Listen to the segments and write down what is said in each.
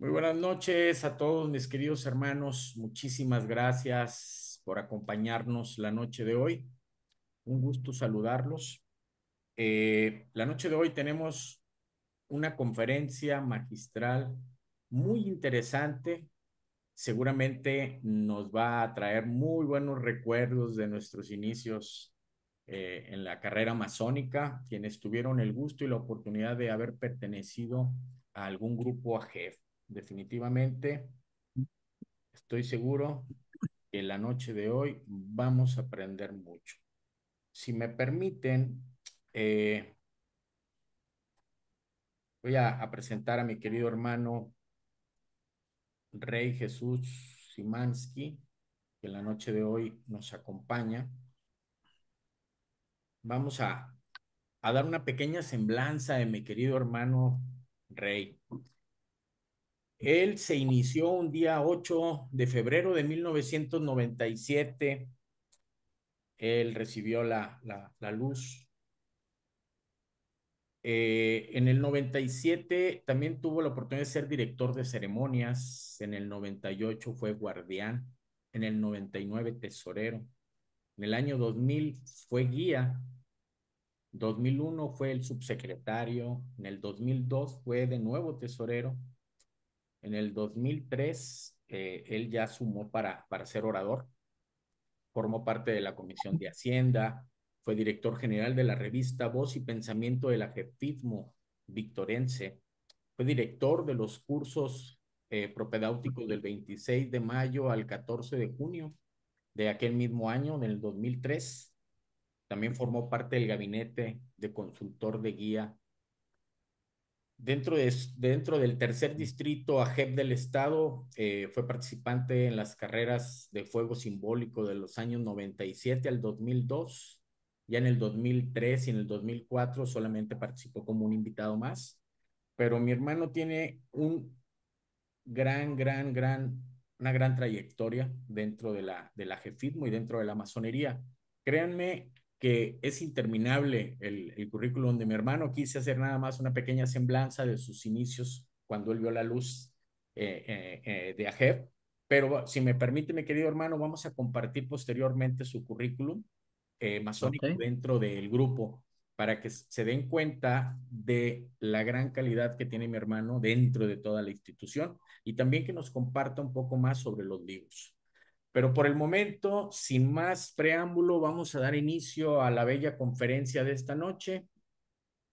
Muy buenas noches a todos mis queridos hermanos. Muchísimas gracias por acompañarnos la noche de hoy. Un gusto saludarlos. La noche de hoy tenemos una conferencia magistral muy interesante. Seguramente nos va a traer muy buenos recuerdos de nuestros inicios en la carrera masónica, quienes tuvieron el gusto y la oportunidad de haber pertenecido a algún grupo AGEF. Definitivamente, estoy seguro que la noche de hoy vamos a aprender mucho. Si me permiten, eh, voy a presentar a mi querido hermano Rey Jesús Simansky, que la noche de hoy nos acompaña. Vamos a dar una pequeña semblanza de mi querido hermano Rey. Él se inició un día 8 de febrero de 1997. Él recibió la luz. En el 97 también tuvo la oportunidad de ser director de ceremonias. En el 98 fue guardián. En el 99 tesorero. En el año 2000 fue guía. 2001 fue el subsecretario. En el 2002 fue de nuevo tesorero. En el 2003 él ya sumó para ser orador. Formó parte de la Comisión de Hacienda. Fue director general de la revista Voz y Pensamiento del Ajefismo Victorense. Fue director de los cursos propedéuticos del 26 de mayo al 14 de junio de aquel mismo año, en el 2003. También formó parte del gabinete de consultor de guía. Dentro del tercer distrito AGEP del Estado, fue participante en las carreras de fuego simbólico de los años 97 al 2002. Ya en el 2003 y en el 2004 solamente participó como un invitado más. Pero mi hermano tiene una gran trayectoria dentro de la jefismo y dentro de la masonería. Créanme que es interminable el currículum de mi hermano. Quise hacer nada más una pequeña semblanza de sus inicios cuando él vio la luz de AGEP. Pero si me permite, mi querido hermano, vamos a compartir posteriormente su currículum Ok, masónico dentro del grupo para que se den cuenta de la gran calidad que tiene mi hermano dentro de toda la institución y también que nos comparta un poco más sobre los libros. Pero por el momento, sin más preámbulo, vamos a dar inicio a la bella conferencia de esta noche.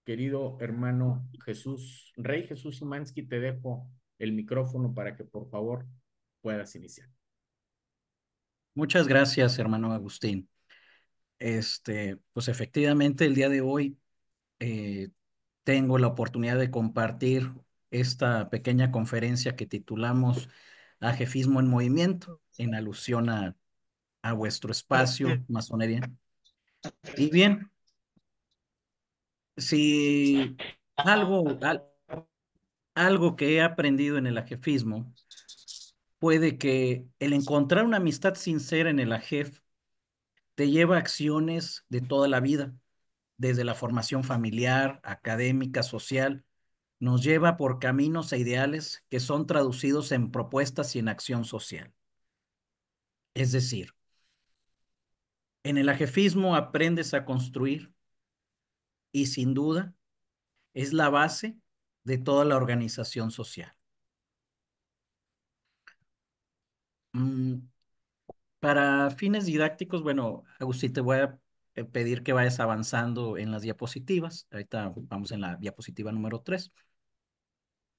Querido hermano Jesús, Rey Jesús Simansky, te dejo el micrófono para que por favor puedas iniciar. muchas gracias, hermano Agustín. Pues efectivamente, el día de hoy eh, tengo la oportunidad de compartir esta pequeña conferencia que titulamos Ajefismo en Movimiento, en alusión a vuestro espacio, masonería. Y bien, si algo que he aprendido en el ajefismo, puede que el encontrar una amistad sincera en el ajef te lleva a acciones de toda la vida, desde la formación familiar, académica, social, nos lleva por caminos e ideales que son traducidos en propuestas y en acción social. Es decir, en el ajefismo aprendes a construir y sin duda es la base de toda la organización social. Mm, para fines didácticos, bueno, Agustín, te voy a pedir que vayas avanzando en las diapositivas. Ahorita vamos en la diapositiva número 3.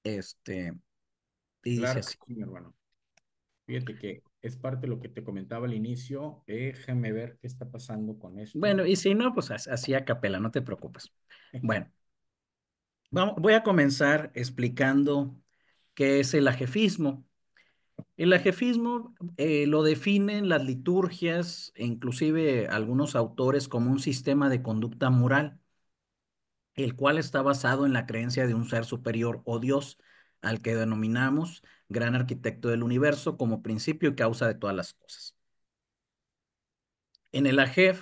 Este, y dice Claro que así. sí, mi hermano. Fíjate que es parte de lo que te comentaba al inicio. Déjame ver qué está pasando con esto. Bueno, y si no, pues así a capela, no te preocupes. Bueno, voy a comenzar explicando qué es el ajefismo. El ajefismo lo definen las liturgias e inclusive algunos autores como un sistema de conducta moral, el cual está basado en la creencia de un ser superior o Dios, al que denominamos gran arquitecto del universo como principio y causa de todas las cosas. En el ajef,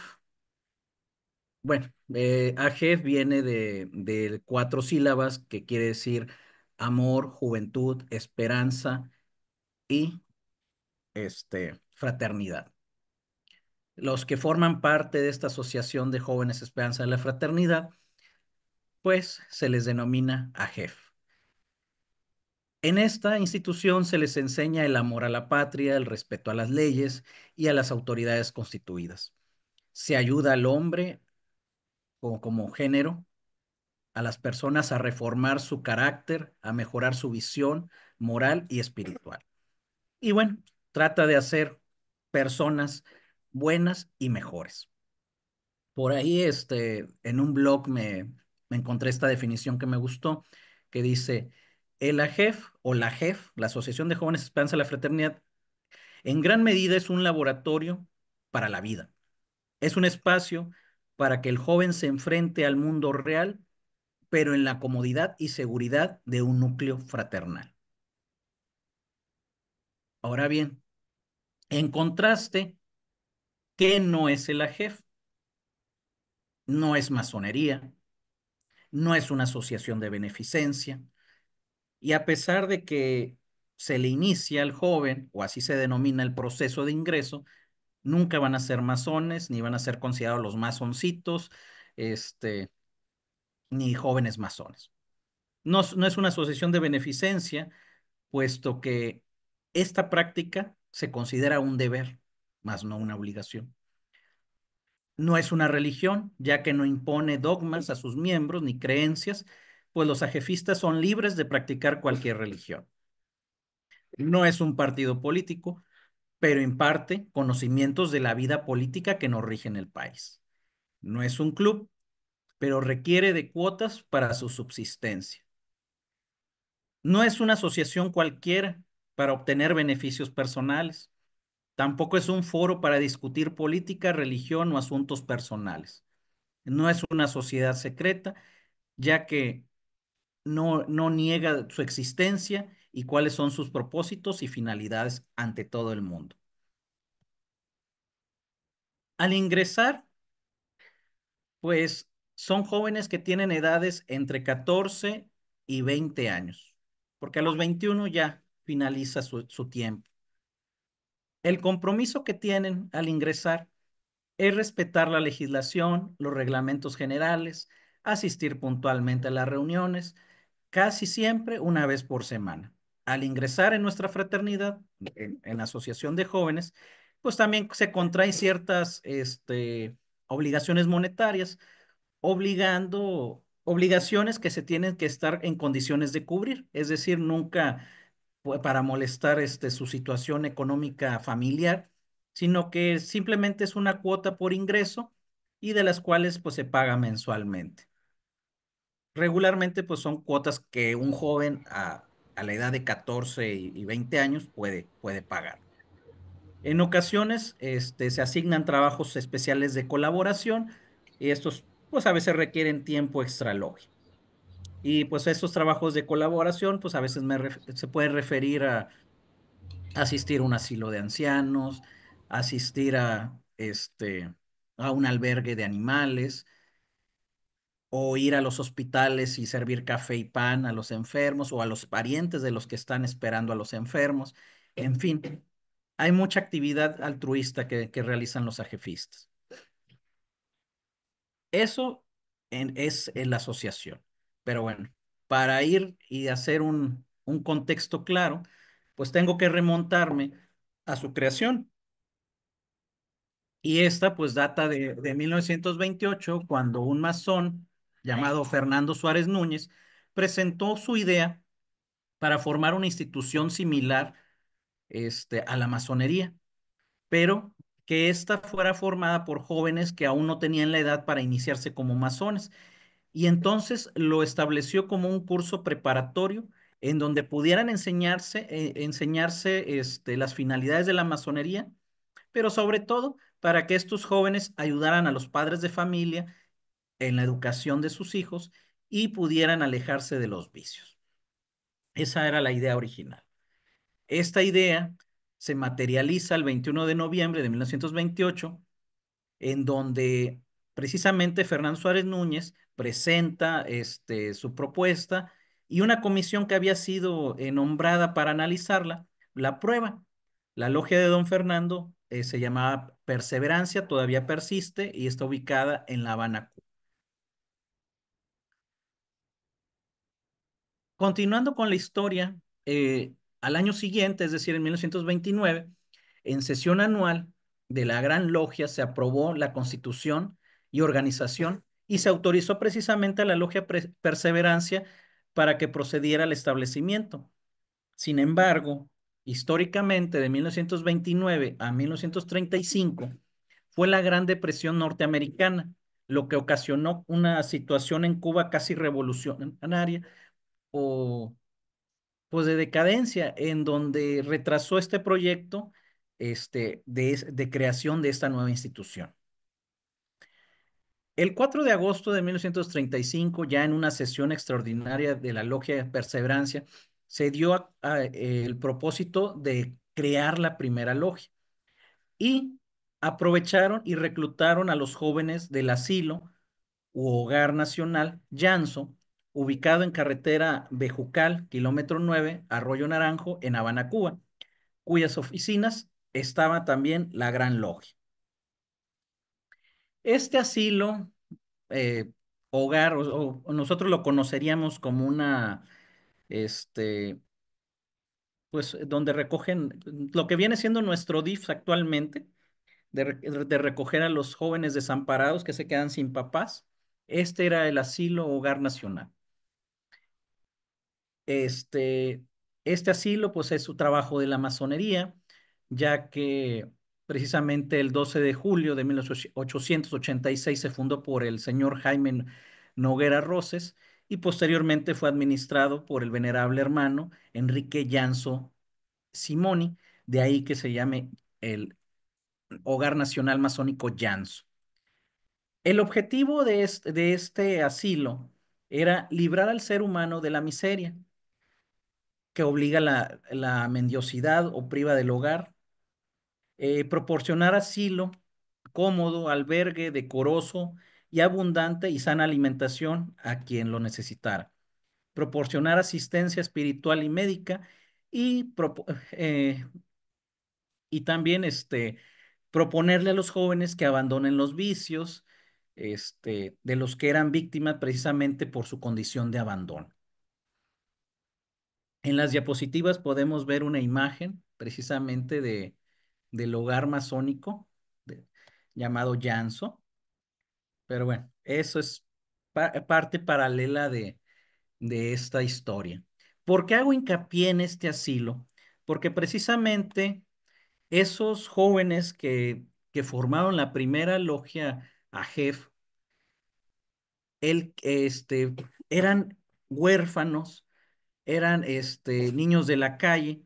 bueno, AGEF viene de cuatro sílabas que quiere decir amor, juventud, esperanza y fraternidad. Los que forman parte de esta Asociación de Jóvenes Esperanza de la Fraternidad, pues se les denomina AJEF. En esta institución se les enseña el amor a la patria, el respeto a las leyes y a las autoridades constituidas. Se ayuda al hombre como género, a las personas a reformar su carácter, a mejorar su visión moral y espiritual. Y bueno, trata de hacer personas buenas y mejores. Por ahí, en un blog me encontré esta definición que me gustó, que dice, el AJEF o la AJEF, la Asociación de Jóvenes Esperanza de la Fraternidad, en gran medida es un laboratorio para la vida. Es un espacio para que el joven se enfrente al mundo real, pero en la comodidad y seguridad de un núcleo fraternal. Ahora bien, en contraste, ¿qué no es el AJEF? No es masonería, no es una asociación de beneficencia, y a pesar de que se le inicia al joven, o así se denomina el proceso de ingreso, nunca van a ser masones, ni van a ser considerados los masoncitos, este, ni jóvenes masones. No, no es una asociación de beneficencia, puesto que esta práctica se considera un deber, más no una obligación. No es una religión, ya que no impone dogmas a sus miembros ni creencias, pues los ajefistas son libres de practicar cualquier religión. No es un partido político, pero imparte conocimientos de la vida política que nos rige en el país. No es un club, pero requiere de cuotas para su subsistencia. No es una asociación cualquiera para obtener beneficios personales. Tampoco es un foro para discutir política, religión o asuntos personales. No es una sociedad secreta, ya que no niega su existencia y cuáles son sus propósitos y finalidades ante todo el mundo. Al ingresar, pues son jóvenes que tienen edades entre 14 y 20 años, porque a los 21 ya finaliza su tiempo. El compromiso que tienen al ingresar es respetar la legislación, los reglamentos generales, asistir puntualmente a las reuniones, casi siempre una vez por semana. Al ingresar en nuestra fraternidad, en la Asociación de Jóvenes, pues también se contraen ciertas obligaciones monetarias, obligaciones que se tienen que estar en condiciones de cubrir, es decir, nunca para molestar su situación económica familiar, sino que simplemente es una cuota por ingreso y de las cuales pues se paga mensualmente. Regularmente pues son cuotas que un joven a la edad de 14 y 20 años puede pagar. En ocasiones se asignan trabajos especiales de colaboración y estos pues a veces requieren tiempo extralógico. Y pues estos trabajos de colaboración pues a veces se puede referir a asistir a un asilo de ancianos, asistir a un albergue de animales o ir a los hospitales y servir café y pan a los enfermos o a los parientes de los que están esperando a los enfermos. En fin, hay mucha actividad altruista que realizan los ajefistas. Eso es en la asociación. Pero bueno, para ir y hacer un contexto claro, pues tengo que remontarme a su creación. Y esta pues data de 1928, cuando un masón llamado Fernando Suárez Núñez presentó su idea para formar una institución similar a la masonería, pero que ésta fuera formada por jóvenes que aún no tenían la edad para iniciarse como masones. Y entonces lo estableció como un curso preparatorio en donde pudieran enseñarse las finalidades de la masonería, pero sobre todo para que estos jóvenes ayudaran a los padres de familia en la educación de sus hijos y pudieran alejarse de los vicios. Esa era la idea original. Esta idea se materializa el 21 de noviembre de 1928, en donde precisamente Fernando Suárez Núñez presenta su propuesta y una comisión que había sido nombrada para analizarla, la prueba. La logia de Don Fernando se llamaba Perseverancia, todavía persiste y está ubicada en La Habana. Continuando con la historia, al año siguiente, es decir, en 1929, en sesión anual de la Gran Logia se aprobó la constitución y organización y se autorizó precisamente a la Logia Perseverancia para que procediera al establecimiento. Sin embargo, históricamente, de 1929 a 1935, fue la Gran Depresión norteamericana, lo que ocasionó una situación en Cuba casi revolucionaria o pues de decadencia, en donde retrasó este proyecto de creación de esta nueva institución. El 4 de agosto de 1935, ya en una sesión extraordinaria de la Logia Perseverancia, se dio el propósito de crear la primera logia y aprovecharon y reclutaron a los jóvenes del asilo u Hogar Nacional Llanzo, ubicado en carretera Bejucal, kilómetro 9, Arroyo Naranjo, en Habana, Cuba, cuyas oficinas estaba también la Gran Logia. Este asilo, eh, hogar, o nosotros lo conoceríamos como una, este, pues donde recogen lo que viene siendo nuestro DIF actualmente, de recoger a los jóvenes desamparados que se quedan sin papás. Este era el asilo Hogar Nacional. Este, este asilo, pues es su trabajo de la masonería, ya que precisamente el 12 de julio de 1886 se fundó por el señor Jaime Noguera Roses y posteriormente fue administrado por el venerable hermano Enrique Llanzo Simoni, de ahí que se llame el Hogar Nacional Masónico Llanzo. El objetivo de este asilo era librar al ser humano de la miseria que obliga la mendiosidad o priva del hogar, proporcionar asilo cómodo, albergue decoroso y abundante y sana alimentación a quien lo necesitara, proporcionar asistencia espiritual y médica y, y también proponerle a los jóvenes que abandonen los vicios de los que eran víctimas precisamente por su condición de abandono. En las diapositivas podemos ver una imagen precisamente del hogar masónico de- llamado Llanzo, pero bueno, eso es parte paralela de esta historia. ¿Por qué hago hincapié en este asilo? Porque precisamente esos jóvenes que formaron la primera logia AJEF, eran huérfanos, eran niños de la calle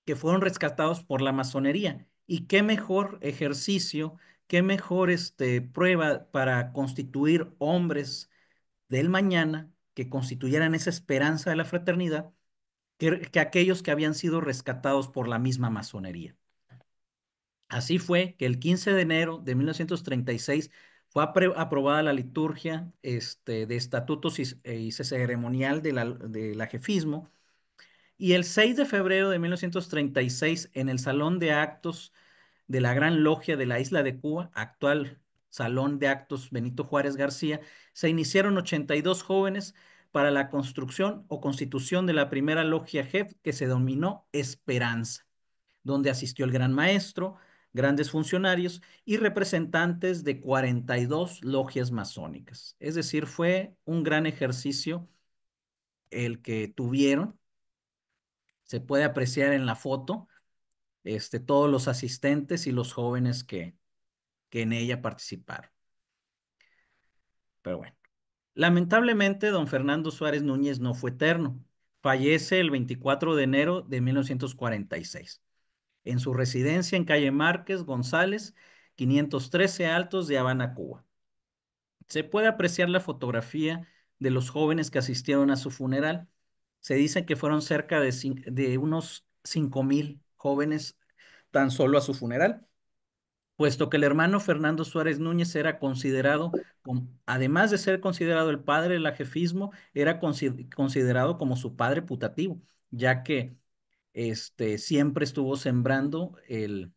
que fueron rescatados por la masonería. Y qué mejor ejercicio, qué mejor prueba para constituir hombres del mañana que constituyeran esa esperanza de la fraternidad que aquellos que habían sido rescatados por la misma masonería. Así fue que el 15 de enero de 1936 fue aprobada la liturgia de estatutos y ceremonial de la jefismo, y el 6 de febrero de 1936, en el Salón de Actos de la Gran Logia de la Isla de Cuba, actual Salón de Actos Benito Juárez García, se iniciaron 82 jóvenes para la construcción o constitución de la primera logia JEF que se denominó Esperanza, donde asistió el Gran Maestro, grandes funcionarios y representantes de 42 logias masónicas. Es decir, fue un gran ejercicio el que tuvieron. Se puede apreciar en la foto, todos los asistentes y los jóvenes que en ella participaron. Pero bueno, lamentablemente, don Fernando Suárez Núñez no fue eterno. Fallece el 24 de enero de 1946 en su residencia en calle Márquez González, 513 Altos de Habana, Cuba. Se puede apreciar la fotografía de los jóvenes que asistieron a su funeral. Se dice que fueron cerca de unos 5,000 jóvenes tan solo a su funeral. puesto que el hermano Fernando Suárez Núñez era considerado, además de ser considerado el padre del ajefismo, era considerado como su padre putativo, ya que siempre estuvo sembrando el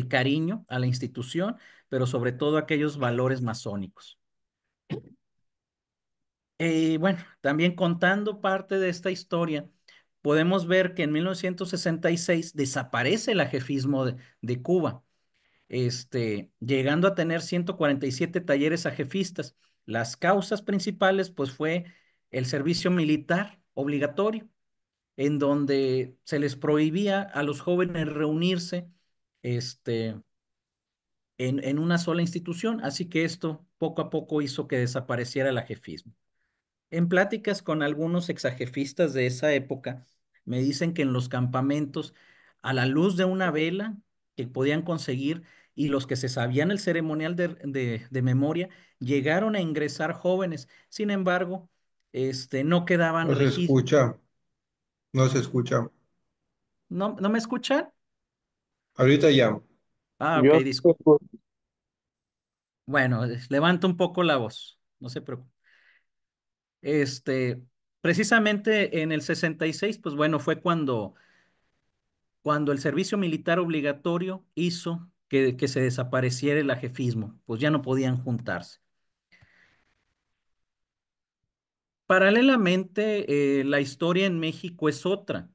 cariño a la institución, pero sobre todo aquellos valores masónicos. Bueno, también contando parte de esta historia, podemos ver que en 1966 desaparece el ajefismo de Cuba, llegando a tener 147 talleres ajefistas. Las causas principales, pues, fue el servicio militar obligatorio, en donde se les prohibía a los jóvenes reunirse, este, en una sola institución, así que esto poco a poco hizo que desapareciera el ajefismo. En pláticas con algunos exajefistas de esa época, me dicen que en los campamentos, a la luz de una vela que podían conseguir y los que se sabían el ceremonial de memoria, llegaron a ingresar jóvenes. Sin embargo, no quedaban No se registros. escucha, no se escucha. ¿No, no me escuchan? Ahorita ya. Ah, ok, Yo, bueno, levanto un poco la voz, no se preocupe. Este, Precisamente en el 66, pues bueno, fue cuando el servicio militar obligatorio hizo que se desapareciera el ajefismo, pues ya no podían juntarse. Paralelamente, la historia en México es otra,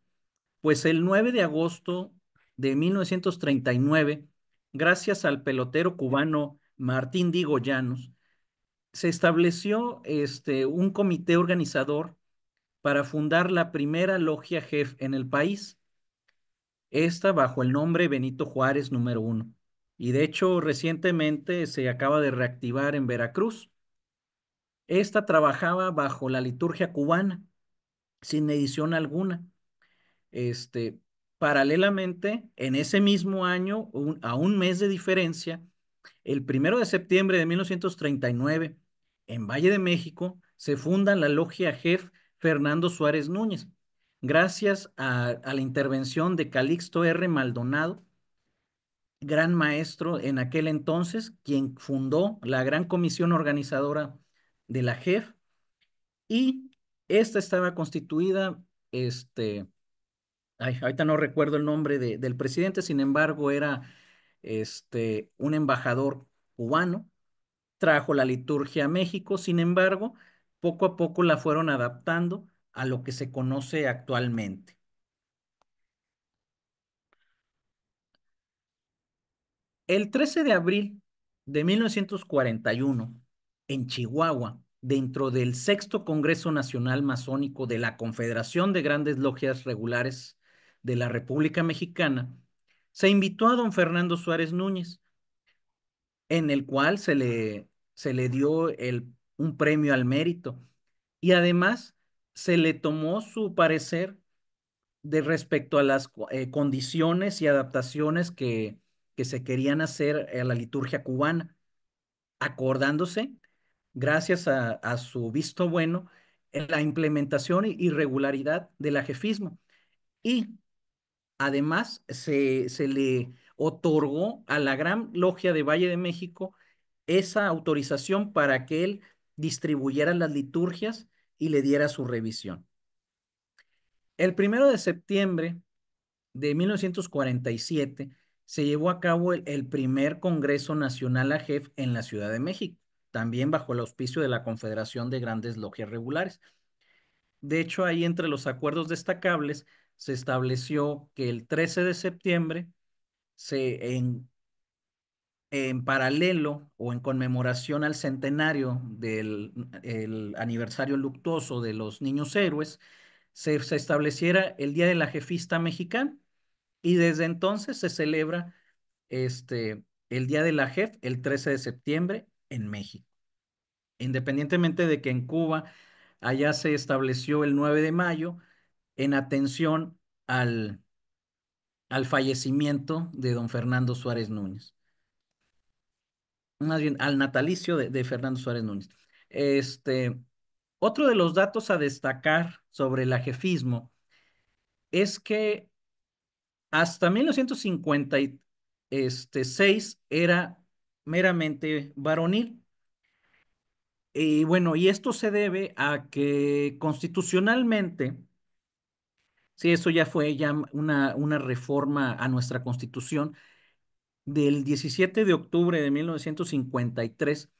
pues el 9 de agosto de 1939, gracias al pelotero cubano Martín Digo Llanos, se estableció un comité organizador para fundar la primera logia JEF en el país, esta bajo el nombre Benito Juárez número uno. Y de hecho, recientemente se acaba de reactivar en Veracruz. Esta trabajaba bajo la liturgia cubana, sin edición alguna. Este, Paralelamente, en ese mismo año, a un mes de diferencia, el 1 de septiembre de 1939, en Valle de México, se funda la logia JEF Fernando Suárez Núñez, gracias a la intervención de Calixto R. Maldonado, gran maestro en aquel entonces, quien fundó la gran comisión organizadora de la JEF, y esta estaba constituida, ahorita no recuerdo el nombre del presidente, sin embargo, era un embajador cubano, trajo la liturgia a México, sin embargo, poco a poco la fueron adaptando a lo que se conoce actualmente. El 13 de abril de 1941, en Chihuahua, dentro del sexto Congreso Nacional Masónico de la Confederación de Grandes Logias Regulares de la República Mexicana, se invitó a don Fernando Suárez Núñez, en el cual se le dio un premio al mérito, y además se le tomó su parecer de respecto a las condiciones y adaptaciones que se querían hacer a la liturgia cubana, acordándose, gracias a su visto bueno, en la implementación y regularidad del ajefismo. Y además se le otorgó a la Gran Logia de Valle de México esa autorización para que él distribuyera las liturgias y le diera su revisión. El 1 de septiembre de 1947 se llevó a cabo el primer Congreso Nacional AGEF en la Ciudad de México, también bajo el auspicio de la Confederación de Grandes Logias Regulares. De hecho, ahí entre los acuerdos destacables se estableció que el 13 de septiembre, se, en paralelo o en conmemoración al centenario del el aniversario luctuoso de los niños héroes, se estableciera el Día de la Jefista Mexicana, y desde entonces se celebra el Día de la JEF el 13 de septiembre en México. Independientemente de que en Cuba allá se estableció el 9 de mayo en atención al fallecimiento de don Fernando Suárez Núñez. Más bien al natalicio de Fernando Suárez Núñez. Este, Otro de los datos a destacar sobre el ajefismo es que hasta 1950 6 era meramente varonil. Y bueno, y esto se debe a que constitucionalmente, sí, eso ya fue ya una reforma a nuestra constitución del 17 de octubre de 1953,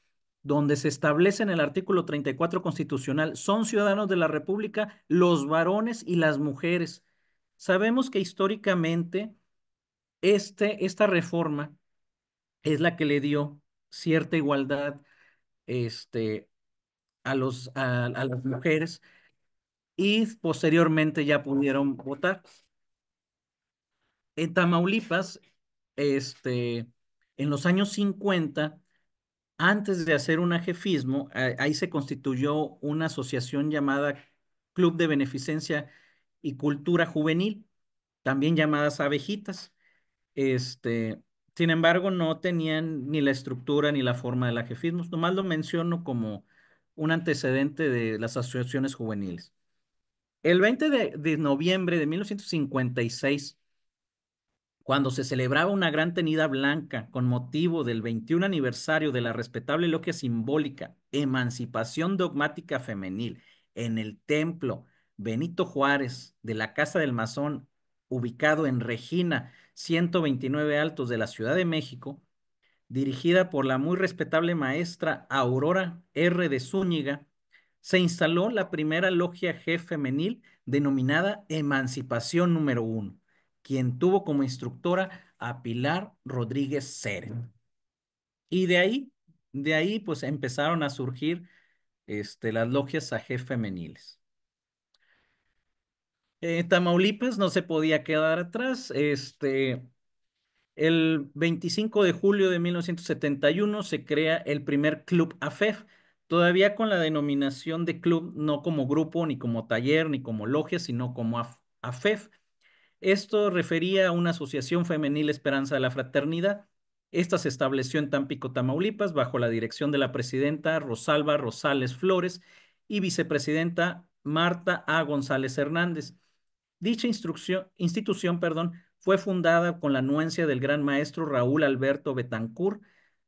donde se establece en el artículo 34 constitucional, son ciudadanos de la República los varones y las mujeres. Sabemos que históricamente esta reforma es la que le dio cierta igualdad este, a las mujeres y posteriormente ya pudieron votar. En Tamaulipas, en los años 50, antes de hacer un ajefismo, ahí se constituyó una asociación llamada Club de Beneficencia y Cultura Juvenil, también llamadas Abejitas. Este, Sin embargo, no tenían ni la estructura ni la forma del ajefismo. Nomás lo menciono como un antecedente de las asociaciones juveniles. El 20 de noviembre de 1956, cuando se celebraba una gran tenida blanca con motivo del 21 aniversario de la respetable logia simbólica Emancipación Dogmática Femenil en el Templo Benito Juárez de la Casa del Masón, ubicado en Regina 129 Altos de la Ciudad de México, dirigida por la muy respetable maestra Aurora R. de Zúñiga, se instaló la primera logia G femenil denominada Emancipación número 1, quien tuvo como instructora a Pilar Rodríguez Ceret. Y de ahí pues empezaron a surgir las logias AG femeniles. Tamaulipas no se podía quedar atrás. El 25 de julio de 1971 se crea el primer Club AFEF, todavía con la denominación de club, no como grupo, ni como taller, ni como logia, sino como AFEF. Esto refería a una asociación femenil Esperanza de la Fraternidad. Esta se estableció en Tampico, Tamaulipas, bajo la dirección de la presidenta Rosalba Rosales Flores y vicepresidenta Marta A. González Hernández. Dicha institución, perdón, fue fundada con la anuencia del gran maestro Raúl Alberto Betancourt.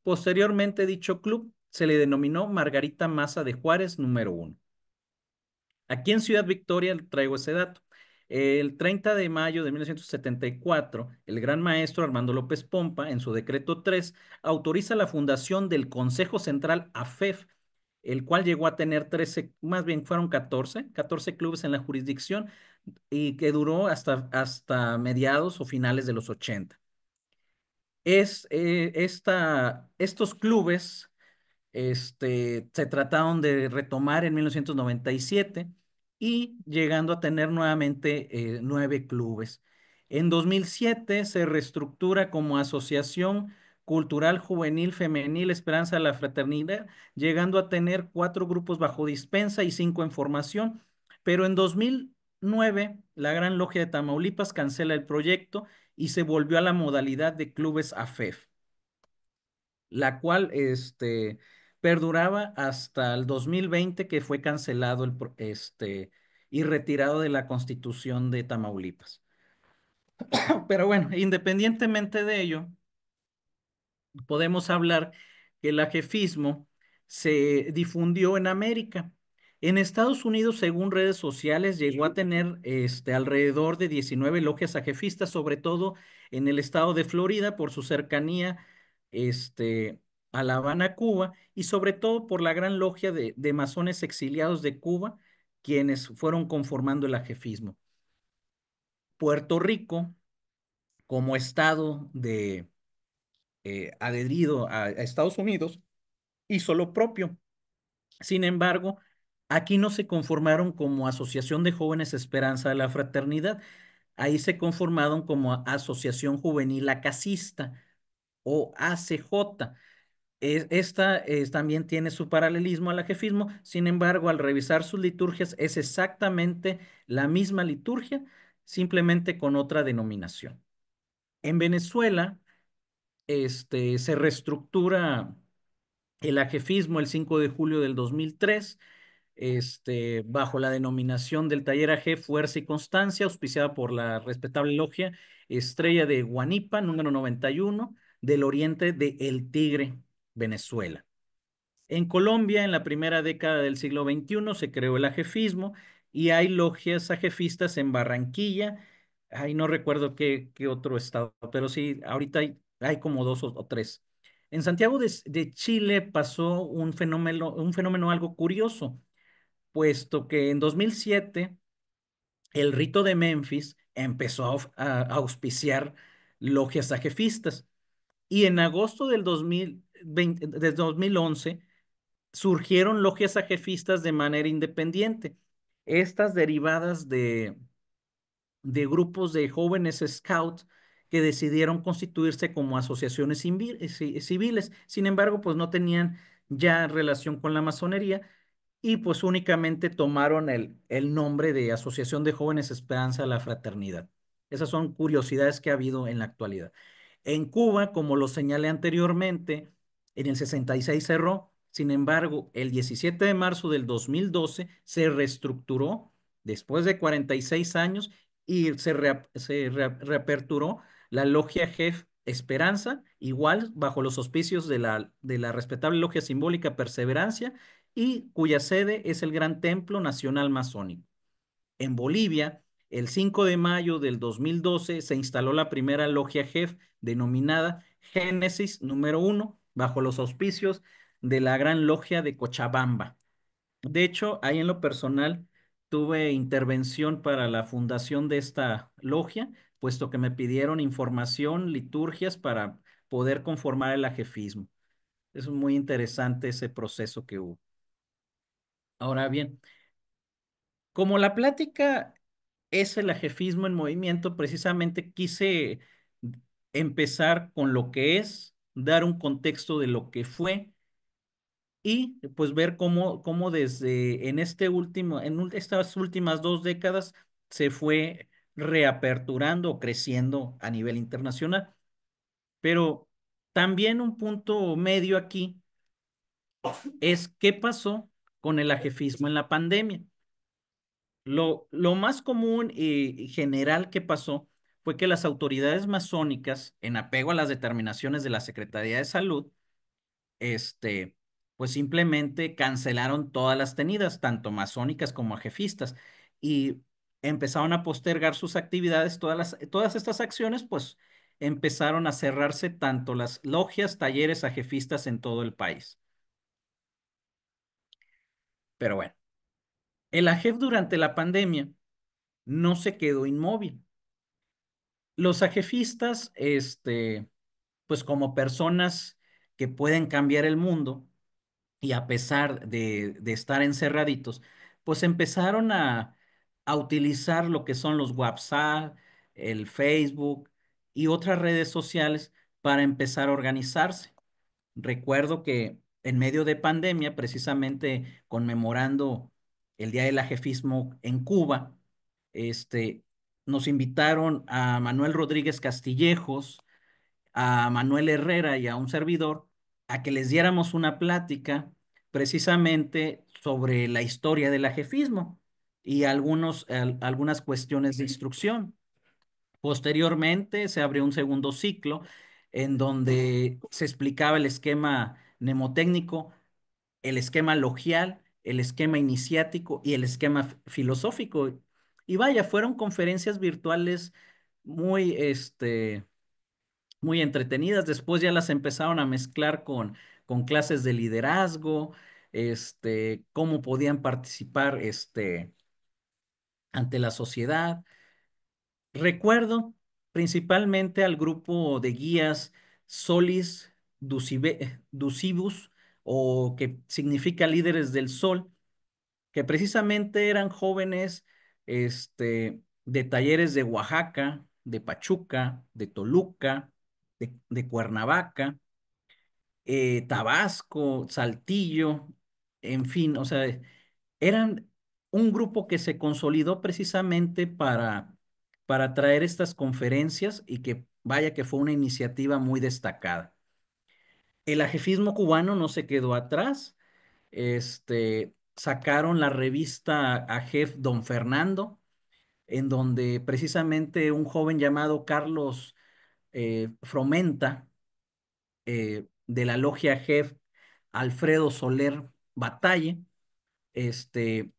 Posteriormente, dicho club se le denominó Margarita Maza de Juárez número 1. Aquí en Ciudad Victoria traigo ese dato. El 30 de mayo de 1974, el gran maestro Armando López Pompa, en su decreto 3, autoriza la fundación del Consejo Central AFEF, el cual llegó a tener 13, más bien fueron 14 clubes en la jurisdicción y que duró hasta mediados o finales de los 80. Estos clubes se trataron de retomar en 1997 y llegando a tener nuevamente 9 clubes. En 2007 se reestructura como Asociación Cultural Juvenil Femenil Esperanza de la Fraternidad, llegando a tener 4 grupos bajo dispensa y 5 en formación, pero en 2009 la Gran Logia de Tamaulipas cancela el proyecto y se volvió a la modalidad de clubes AFEF, la cual perduraba hasta el 2020, que fue cancelado y retirado de la Constitución de Tamaulipas. Pero bueno, independientemente de ello, podemos hablar que el ajefismo se difundió en América. En Estados Unidos, según redes sociales, llegó a tener alrededor de 19 logias ajefistas, sobre todo en el estado de Florida, por su cercanía a La Habana, Cuba, y sobre todo por la gran logia de masones exiliados de Cuba, quienes fueron conformando el ajefismo. Puerto Rico, como estado adherido a Estados Unidos, hizo lo propio. Sin embargo, aquí no se conformaron como Asociación de Jóvenes Esperanza de la Fraternidad, ahí se conformaron como Asociación Juvenil Acasista o ACJ. También tiene su paralelismo al ajefismo, sin embargo, al revisar sus liturgias es exactamente la misma liturgia, simplemente con otra denominación. En Venezuela, se reestructura el ajefismo el 5 de julio del 2003. bajo la denominación del Taller AG Fuerza y Constancia, auspiciada por la respetable logia Estrella de Guanipa, número 91, del oriente de El Tigre, Venezuela. En Colombia, en la primera década del siglo XXI, se creó el ajefismo y hay logias ajefistas en Barranquilla. Ay, no recuerdo qué otro estado, pero sí, ahorita hay como dos o tres. En Santiago de Chile pasó un fenómeno algo curioso, puesto que en 2007 el rito de Memphis empezó a auspiciar logias ajefistas y en agosto del 2020, de 2011 surgieron logias ajefistas de manera independiente. Estas derivadas de grupos de jóvenes scouts que decidieron constituirse como asociaciones civiles. Sin embargo, pues no tenían ya relación con la masonería y pues únicamente tomaron el nombre de Asociación de Jóvenes Esperanza a la Fraternidad. Esas son curiosidades que ha habido en la actualidad. En Cuba, como lo señalé anteriormente, en el 66 cerró. Sin embargo, el 17 de marzo del 2012 se reestructuró después de 46 años y reaperturó la Logia Jef Esperanza, igual bajo los auspicios de la respetable Logia Simbólica Perseverancia y cuya sede es el Gran Templo Nacional Masónico. En Bolivia, el 5 de mayo del 2012 se instaló la primera logia JEF denominada Génesis número 1 bajo los auspicios de la Gran Logia de Cochabamba. De hecho, ahí en lo personal tuve intervención para la fundación de esta logia, puesto que me pidieron información, liturgias para poder conformar el ajefismo. Es muy interesante ese proceso que hubo. Ahora bien, como la plática es el ajefismo en movimiento, precisamente quise empezar con lo que es, dar un contexto de lo que fue y pues ver cómo desde en estas últimas 2 décadas se fue reaperturando o creciendo a nivel internacional. Pero también un punto medio aquí es qué pasó con el ajefismo en la pandemia. Lo más común y general que pasó fue que las autoridades masónicas, en apego a las determinaciones de la Secretaría de Salud, pues simplemente cancelaron todas las tenidas, tanto masónicas como ajefistas, y empezaron a postergar sus actividades, todas estas acciones, pues empezaron a cerrarse tanto las logias, talleres ajefistas en todo el país. Pero bueno, el ajef durante la pandemia no se quedó inmóvil. Los ajefistas, pues como personas que pueden cambiar el mundo y a pesar de estar encerraditos, pues empezaron a utilizar lo que son los WhatsApp, el Facebook y otras redes sociales para empezar a organizarse. Recuerdo que en medio de pandemia, precisamente conmemorando el Día del Ajefismo en Cuba, este, nos invitaron a Manuel Rodríguez Castillejos, a Manuel Herrera y a un servidor a que les diéramos una plática precisamente sobre la historia del ajefismo y algunas cuestiones de instrucción. Posteriormente se abrió un segundo ciclo en donde se explicaba el esquema mnemotécnico, el esquema logial, el esquema iniciático y el esquema filosófico. Y vaya, fueron conferencias virtuales muy, muy entretenidas. Después ya las empezaron a mezclar con clases de liderazgo, cómo podían participar, ante la sociedad. Recuerdo principalmente al grupo de guías Solis Dusibus, o que significa líderes del sol, que precisamente eran jóvenes de talleres de Oaxaca, de Pachuca, de Toluca, de Cuernavaca, Tabasco, Saltillo, en fin, o sea, eran un grupo que se consolidó precisamente para traer estas conferencias y que vaya que fue una iniciativa muy destacada. El ajefismo cubano no se quedó atrás. sacaron la revista AGEF Don Fernando, en donde precisamente un joven llamado Carlos Fromenta, de la logia AGEF, Alfredo Soler Batalle, este,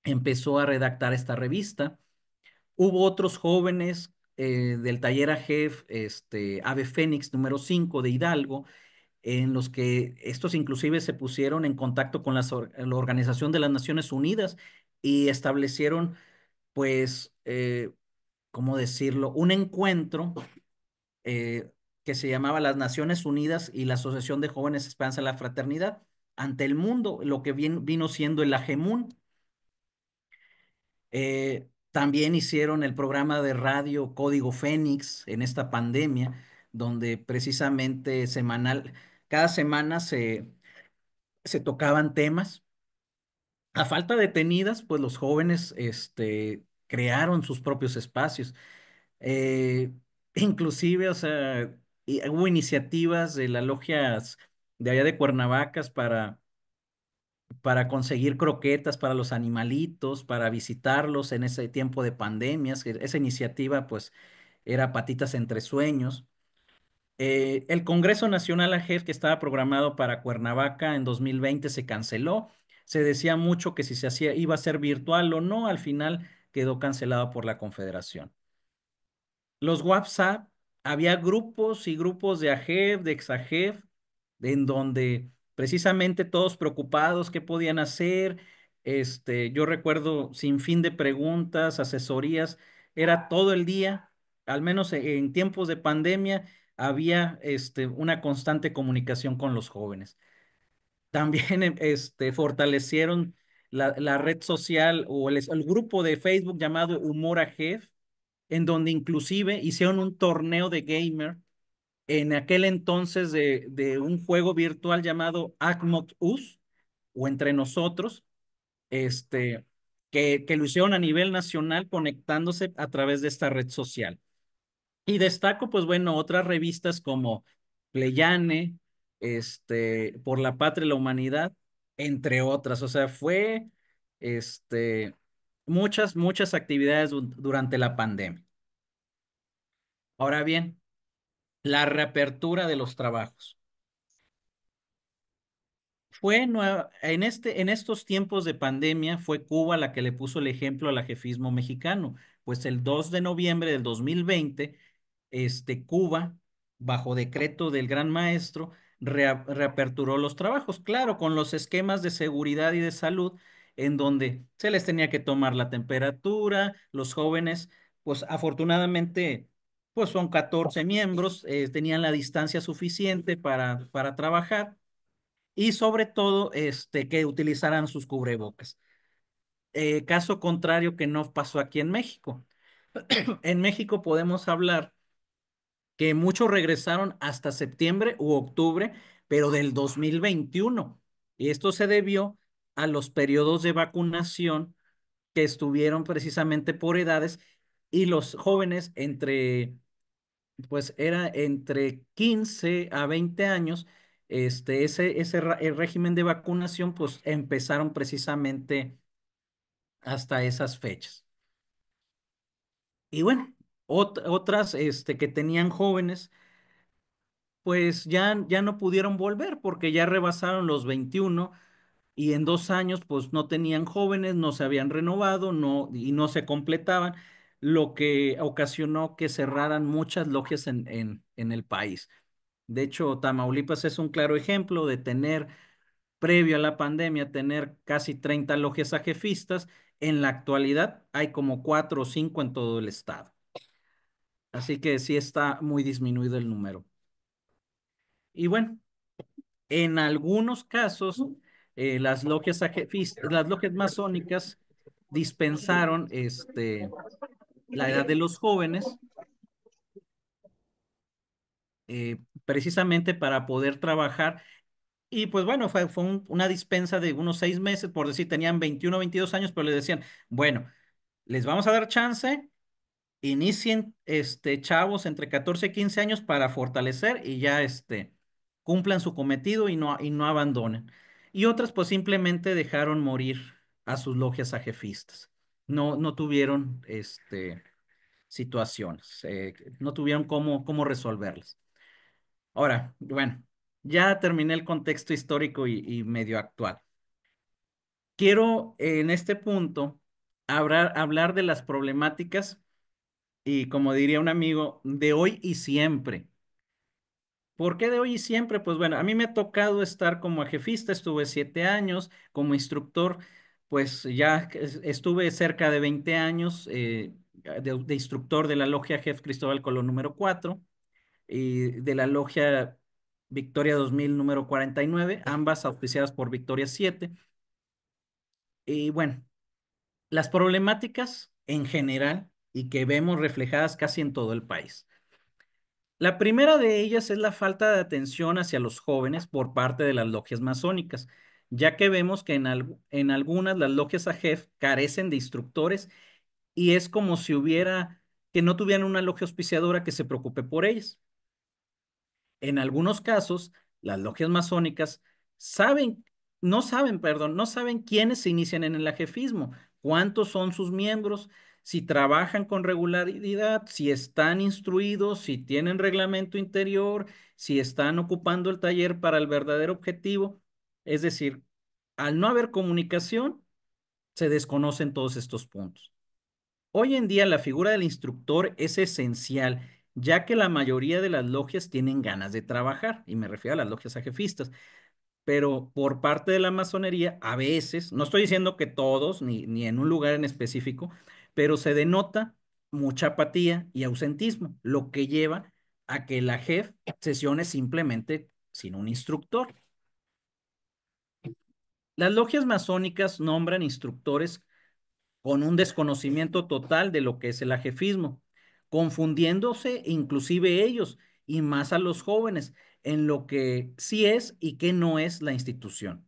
empezó a redactar esta revista. Hubo otros jóvenes del taller AGEF, Ave Fénix número 5 de Hidalgo, en los que estos inclusive se pusieron en contacto con la Organización de las Naciones Unidas y establecieron, pues, ¿cómo decirlo? Un encuentro eh, que se llamaba las Naciones Unidas y la Asociación de Jóvenes Esperanza de la Fraternidad ante el mundo, lo que vino siendo el AGEMUN. También hicieron el programa de radio Código Fénix en esta pandemia, donde precisamente cada semana se tocaban temas. A falta de tenidas, pues los jóvenes crearon sus propios espacios. Eh, Inclusive, o sea, hubo iniciativas de las logias de allá de Cuernavacas para conseguir croquetas para los animalitos, para visitarlos en ese tiempo de pandemias. Esa iniciativa, pues, era Patitas entre Sueños. El Congreso Nacional AGEF, que estaba programado para Cuernavaca en 2020, se canceló. Se decía mucho que si se hacía, iba a ser virtual o no, al final quedó cancelado por la Confederación. Los WhatsApp, había grupos y grupos de AGEF, de ExAGEF, en donde precisamente todos preocupados qué podían hacer. Yo recuerdo sin fin de preguntas, asesorías, era todo el día, al menos en tiempos de pandemia, había una constante comunicación con los jóvenes. También fortalecieron la red social o el grupo de Facebook llamado Humor AGEF, en donde inclusive hicieron un torneo de gamer en aquel entonces de un juego virtual llamado Among Us o Entre Nosotros, este, que lo hicieron a nivel nacional conectándose a través de esta red social. Y destaco, pues bueno, otras revistas como Pleyane, Por la Patria y la Humanidad, entre otras. O sea, fue muchas actividades durante la pandemia. Ahora bien, la reapertura de los trabajos. En estos tiempos de pandemia fue Cuba la que le puso el ejemplo al ajefismo mexicano, pues el 2 de noviembre del 2020, Cuba, bajo decreto del Gran Maestro, reaperturó los trabajos, claro, con los esquemas de seguridad y de salud, en donde se les tenía que tomar la temperatura, los jóvenes, pues afortunadamente, pues son 14 miembros, tenían la distancia suficiente para trabajar y sobre todo que utilizaran sus cubrebocas. Caso contrario que no pasó aquí en México. En México podemos hablar que muchos regresaron hasta septiembre u octubre, pero del 2021. Y esto se debió a los periodos de vacunación que estuvieron precisamente por edades y los jóvenes pues era entre 15 a 20 años, el régimen de vacunación, pues empezaron precisamente hasta esas fechas. Y bueno, otras que tenían jóvenes, pues ya no pudieron volver porque ya rebasaron los 21 y en 2 años, pues no tenían jóvenes, no se habían renovado, y no se completaban, lo que ocasionó que cerraran muchas logias en el país. De hecho, Tamaulipas es un claro ejemplo de tener, previo a la pandemia, tener casi 30 logias ajefistas. En la actualidad hay como 4 o 5 en todo el estado. Así que sí está muy disminuido el número. Y bueno, en algunos casos, las logias masónicas dispensaron la edad de los jóvenes, precisamente para poder trabajar. Y pues bueno, fue una dispensa de unos 6 meses, por decir, tenían 21 o 22 años, pero les decían, bueno, les vamos a dar chance, inicien chavos entre 14 y 15 años para fortalecer y ya cumplan su cometido y no abandonen. y otras pues simplemente dejaron morir a sus logias ajefistas. No tuvieron situaciones, no tuvieron cómo resolverlas. Ahora, bueno, ya terminé el contexto histórico y medio actual. Quiero en este punto hablar de las problemáticas y, como diría un amigo, de hoy y siempre. ¿Por qué de hoy y siempre? Pues bueno, a mí me ha tocado estar como ajefista, estuve 7 años, como instructor, pues ya estuve cerca de 20 años de instructor de la Logia Jef Cristóbal Colón número 4 y de la Logia Victoria 2000 número 49, ambas auspiciadas por Victoria 7. Y bueno, las problemáticas en general y que vemos reflejadas casi en todo el país. La primera de ellas es la falta de atención hacia los jóvenes por parte de las logias masónicas, ya que vemos que en algunas las logias AJEF carecen de instructores y es como si que no tuvieran una logia auspiciadora que se preocupe por ellas. En algunos casos, las logias masónicas saben, no saben quiénes se inician en el ajefismo, cuántos son sus miembros, si trabajan con regularidad, si están instruidos, si tienen reglamento interior, si están ocupando el taller para el verdadero objetivo. Es decir, al no haber comunicación, se desconocen todos estos puntos. Hoy en día la figura del instructor es esencial, ya que la mayoría de las logias tienen ganas de trabajar, y me refiero a las logias ajefistas, pero por parte de la masonería, a veces, no estoy diciendo que todos, ni en un lugar en específico, pero se denota mucha apatía y ausentismo, lo que lleva a que la JEF sesione simplemente sin un instructor. Las logias masónicas nombran instructores con un desconocimiento total de lo que es el ajefismo, confundiéndose inclusive ellos y más a los jóvenes en lo que sí es y qué no es la institución.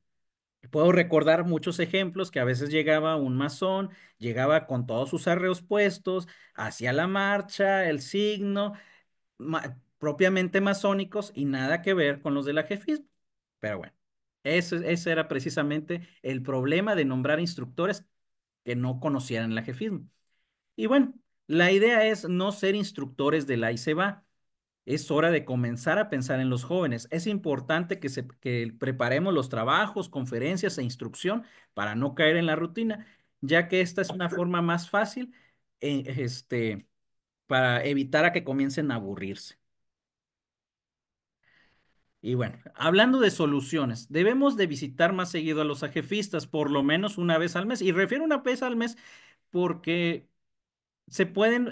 Puedo recordar muchos ejemplos que a veces llegaba un masón, llegaba con todos sus arreos puestos, hacía la marcha, el signo, propiamente masónicos y nada que ver con los del ajefismo. Pero bueno, ese era precisamente el problema de nombrar instructores que no conocieran el ajefismo. Y bueno, la idea es no ser instructores de la y se va. Es hora de comenzar a pensar en los jóvenes. Es importante que preparemos los trabajos, conferencias e instrucción para no caer en la rutina, ya que esta es una forma más fácil para evitar a que comiencen a aburrirse. Y bueno, hablando de soluciones, debemos de visitar más seguido a los ajefistas, por lo menos una vez al mes. Y refiero una vez al mes porque se pueden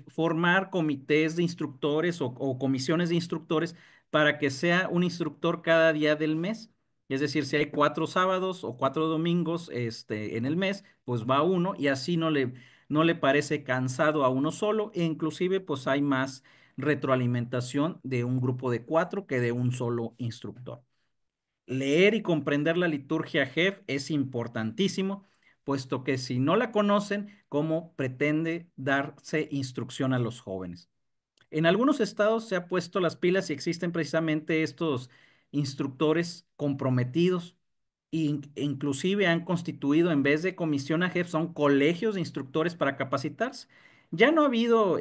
formar comités de instructores o comisiones de instructores para que sea un instructor cada día del mes. Es decir, si hay 4 sábados o 4 domingos en el mes, pues va uno y así no le parece cansado a uno solo e inclusive pues hay más retroalimentación de un grupo de 4 que de un solo instructor. Leer y comprender la liturgia JEF es importantísimo, puesto que si no la conocen, ¿cómo pretende darse instrucción a los jóvenes? En algunos estados se ha puesto las pilas y existen precisamente estos instructores comprometidos inclusive han constituido, en vez de comisión AGEF, son colegios de instructores para capacitarse. Ya no ha habido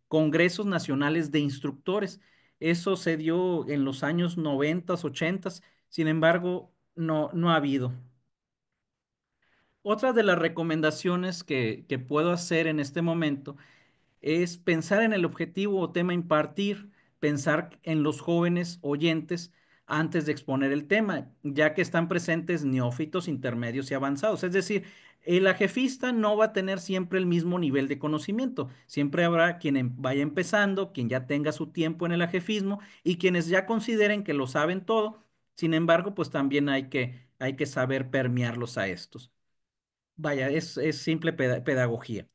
congresos nacionales de instructores. Eso se dio en los años 90, 80, sin embargo, no ha habido. Otra de las recomendaciones que puedo hacer en este momento es pensar en el objetivo o tema a impartir, pensar en los jóvenes oyentes antes de exponer el tema, ya que están presentes neófitos, intermedios y avanzados. Es decir, el ajefista no va a tener siempre el mismo nivel de conocimiento. Siempre habrá quien vaya empezando, quien ya tenga su tiempo en el ajefismo y quienes ya consideren que lo saben todo. Sin embargo, pues también hay que saber permearlos a estos. Vaya, es simple pedagogía.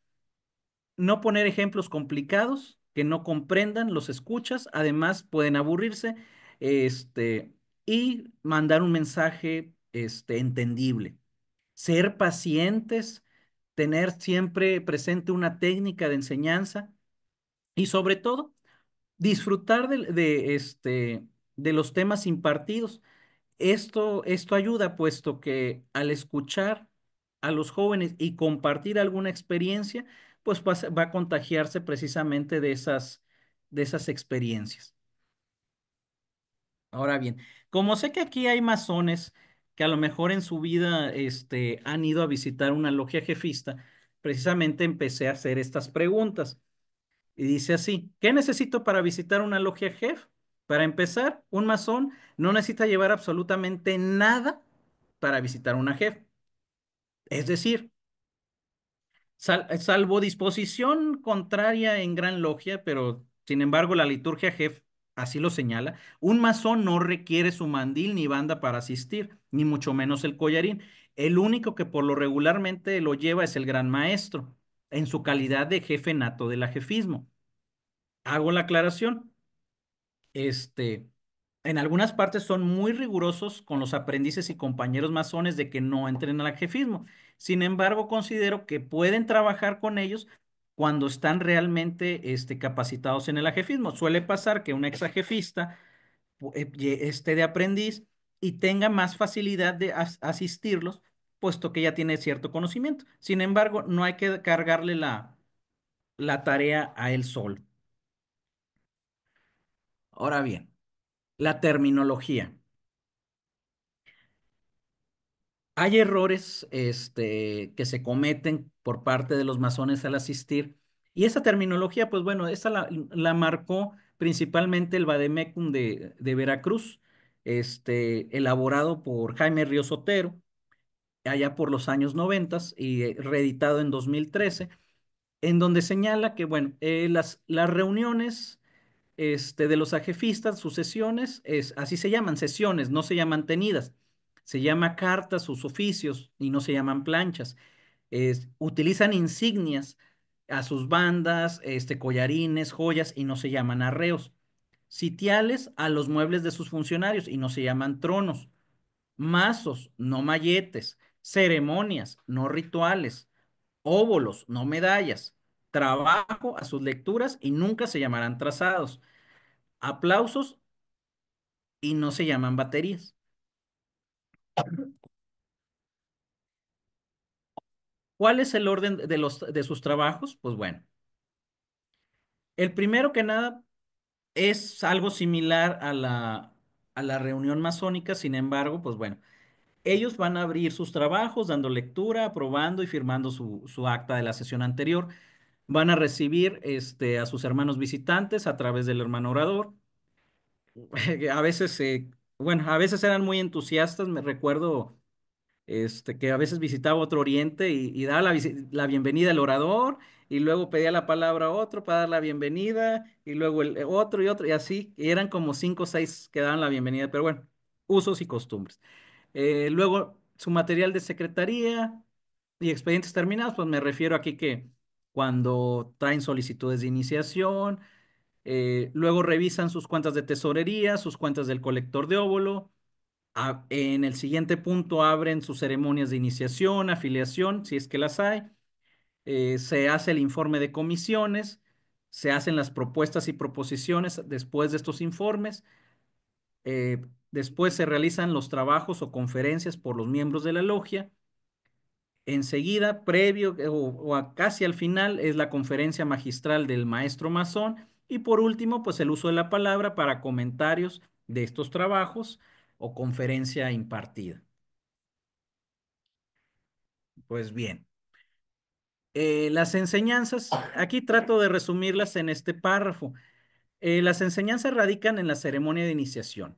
No poner ejemplos complicados que no comprendan, los escuchas, además pueden aburrirse, este, y mandar un mensaje, entendible. Ser pacientes, tener siempre presente una técnica de enseñanza y sobre todo disfrutar de los temas impartidos. Esto ayuda, puesto que al escuchar a los jóvenes y compartir alguna experiencia, pues va a contagiarse precisamente de esas experiencias. Ahora bien, como sé que aquí hay masones que a lo mejor en su vida han ido a visitar una logia jefista, precisamente empecé a hacer estas preguntas. Y dice así, ¿qué necesito para visitar una logia jef? Para empezar, un masón no necesita llevar absolutamente nada para visitar una jef. Es decir, salvo disposición contraria en gran logia, pero sin embargo la liturgia jef así lo señala, un masón no requiere su mandil ni banda para asistir, ni mucho menos el collarín. El único que por lo regularmente lo lleva es el gran maestro, en su calidad de jefe nato del ajefismo. Hago la aclaración. Este, en algunas partes son muy rigurosos con los aprendices y compañeros masones de que no entren al jefismo. Sin embargo, considero que pueden trabajar con ellos cuando están realmente capacitados en el ajefismo. Suele pasar que un exajefista esté de aprendiz y tenga más facilidad de asistirlos, puesto que ya tiene cierto conocimiento. Sin embargo, no hay que cargarle la tarea a él solo. Ahora bien, la terminología. Hay errores que se cometen por parte de los masones al asistir. Y esa terminología, pues bueno, esa la marcó principalmente el Vademecum de Veracruz, elaborado por Jaime Ríos Otero, allá por los años 90 y reeditado en 2013, en donde señala que, bueno, las reuniones de los ajefistas, sus sesiones, así se llaman, sesiones, no se llaman tenidas. Se llama cartas, sus oficios, y no se llaman planchas. Utilizan insignias a sus bandas, collarines, joyas, y no se llaman arreos. Sitiales a los muebles de sus funcionarios, y no se llaman tronos. Mazos, no malletes. Ceremonias, no rituales. Óbolos, no medallas. Trabajo a sus lecturas, y nunca se llamarán trazados. Aplausos, y no se llaman baterías. ¿Cuál es el orden de sus trabajos? Pues bueno, el primero que nada es algo similar a la reunión masónica. Sin embargo, pues bueno, ellos van a abrir sus trabajos dando lectura, aprobando y firmando su acta de la sesión anterior. Van a recibir a sus hermanos visitantes a través del hermano orador. A veces, bueno, a veces eran muy entusiastas. Me recuerdo que a veces visitaba otro oriente y daba la bienvenida al orador, y luego pedía la palabra a otro para dar la bienvenida, y luego el otro y otro, y así, y eran como cinco o seis que daban la bienvenida, pero bueno, usos y costumbres. Luego, su material de secretaría y expedientes terminados, pues me refiero aquí que cuando traen solicitudes de iniciación, luego revisan sus cuentas de tesorería, sus cuentas del colector de óvulo. En el siguiente punto abren sus ceremonias de iniciación, afiliación, si es que las hay. Se hace el informe de comisiones, se hacen las propuestas y proposiciones después de estos informes. Después se realizan los trabajos o conferencias por los miembros de la logia. Enseguida, previo casi al final, es la conferencia magistral del maestro masón. Y por último, pues el uso de la palabra para comentarios de estos trabajos o conferencia impartida. Pues bien, las enseñanzas, aquí trato de resumirlas en este párrafo. Las enseñanzas radican en la ceremonia de iniciación,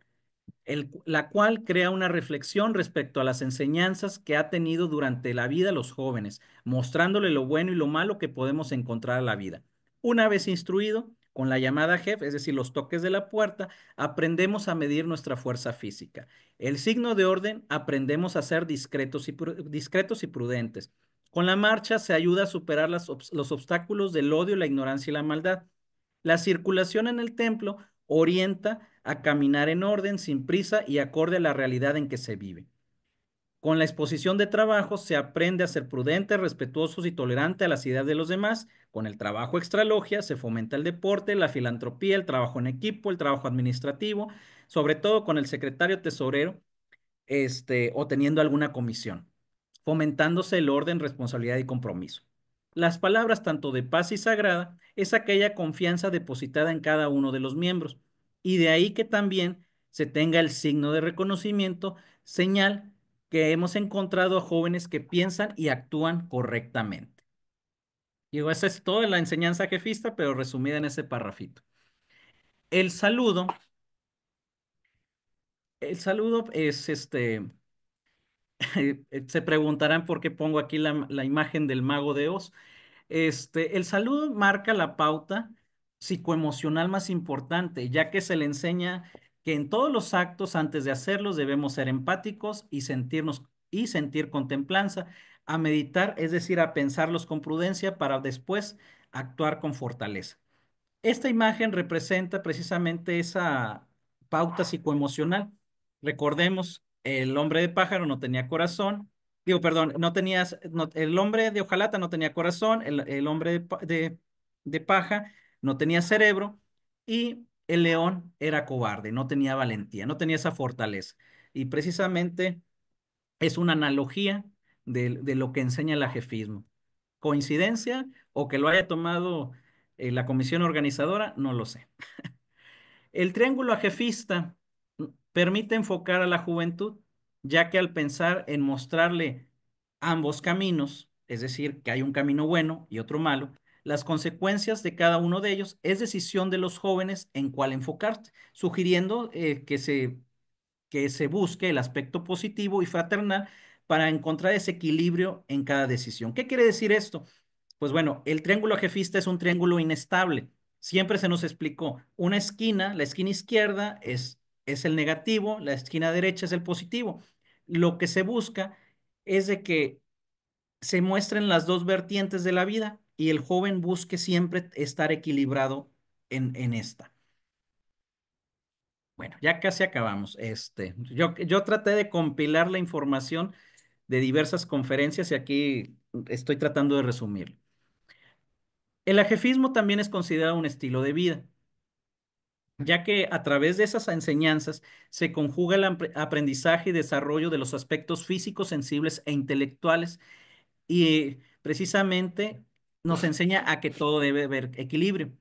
la cual crea una reflexión respecto a las enseñanzas que ha tenido durante la vida los jóvenes, mostrándole lo bueno y lo malo que podemos encontrar a la vida. Una vez instruido, con la llamada JEF, es decir, los toques de la puerta, aprendemos a medir nuestra fuerza física. El signo de orden, aprendemos a ser discretos y prudentes. Con la marcha se ayuda a superar los obstáculos del odio, la ignorancia y la maldad. La circulación en el templo orienta a caminar en orden, sin prisa y acorde a la realidad en que se vive. Con la exposición de trabajo se aprende a ser prudente, respetuosos y tolerante a las ideas de los demás. Con el trabajo extralogia se fomenta el deporte, la filantropía, el trabajo en equipo, el trabajo administrativo, sobre todo con el secretario tesorero, o teniendo alguna comisión, fomentándose el orden, responsabilidad y compromiso. Las palabras tanto de paz y sagrada es aquella confianza depositada en cada uno de los miembros, y de ahí que también se tenga el signo de reconocimiento, señal que hemos encontrado a jóvenes que piensan y actúan correctamente. Digo, esa es toda la enseñanza jefista, pero resumida en ese parrafito. El saludo, el saludo es se preguntarán por qué pongo aquí la imagen del mago de Oz. El saludo marca la pauta psicoemocional más importante, ya que se le enseña que en todos los actos, antes de hacerlos, debemos ser empáticos y sentir contemplanza, a meditar, es decir, a pensarlos con prudencia para después actuar con fortaleza. Esta imagen representa precisamente esa pauta psicoemocional. Recordemos, el hombre de pájaro no tenía corazón, digo, perdón, el hombre de hojalata no tenía corazón, el hombre de paja no tenía cerebro y el león era cobarde, no tenía valentía, no tenía esa fortaleza. Y precisamente es una analogía de lo que enseña el ajefismo. ¿Coincidencia o que lo haya tomado la comisión organizadora? No lo sé. El triángulo ajefista permite enfocar a la juventud, ya que al pensar en mostrarle ambos caminos, es decir, que hay un camino bueno y otro malo, las consecuencias de cada uno de ellos es decisión de los jóvenes en cuál enfocarse, sugiriendo que se busque el aspecto positivo y fraternal para encontrar ese equilibrio en cada decisión. ¿Qué quiere decir esto? Pues bueno, el triángulo jefista es un triángulo inestable. Siempre se nos explicó, una esquina, la esquina izquierda es el negativo, la esquina derecha es el positivo. Lo que se busca es de que se muestren las dos vertientes de la vida y el joven busque siempre estar equilibrado en esta. Bueno, ya casi acabamos. Yo traté de compilar la información de diversas conferencias y aquí estoy tratando de resumir. El ajefismo también es considerado un estilo de vida, ya que a través de esas enseñanzas se conjuga el aprendizaje y desarrollo de los aspectos físicos, sensibles e intelectuales y precisamente nos enseña a que todo debe haber equilibrio.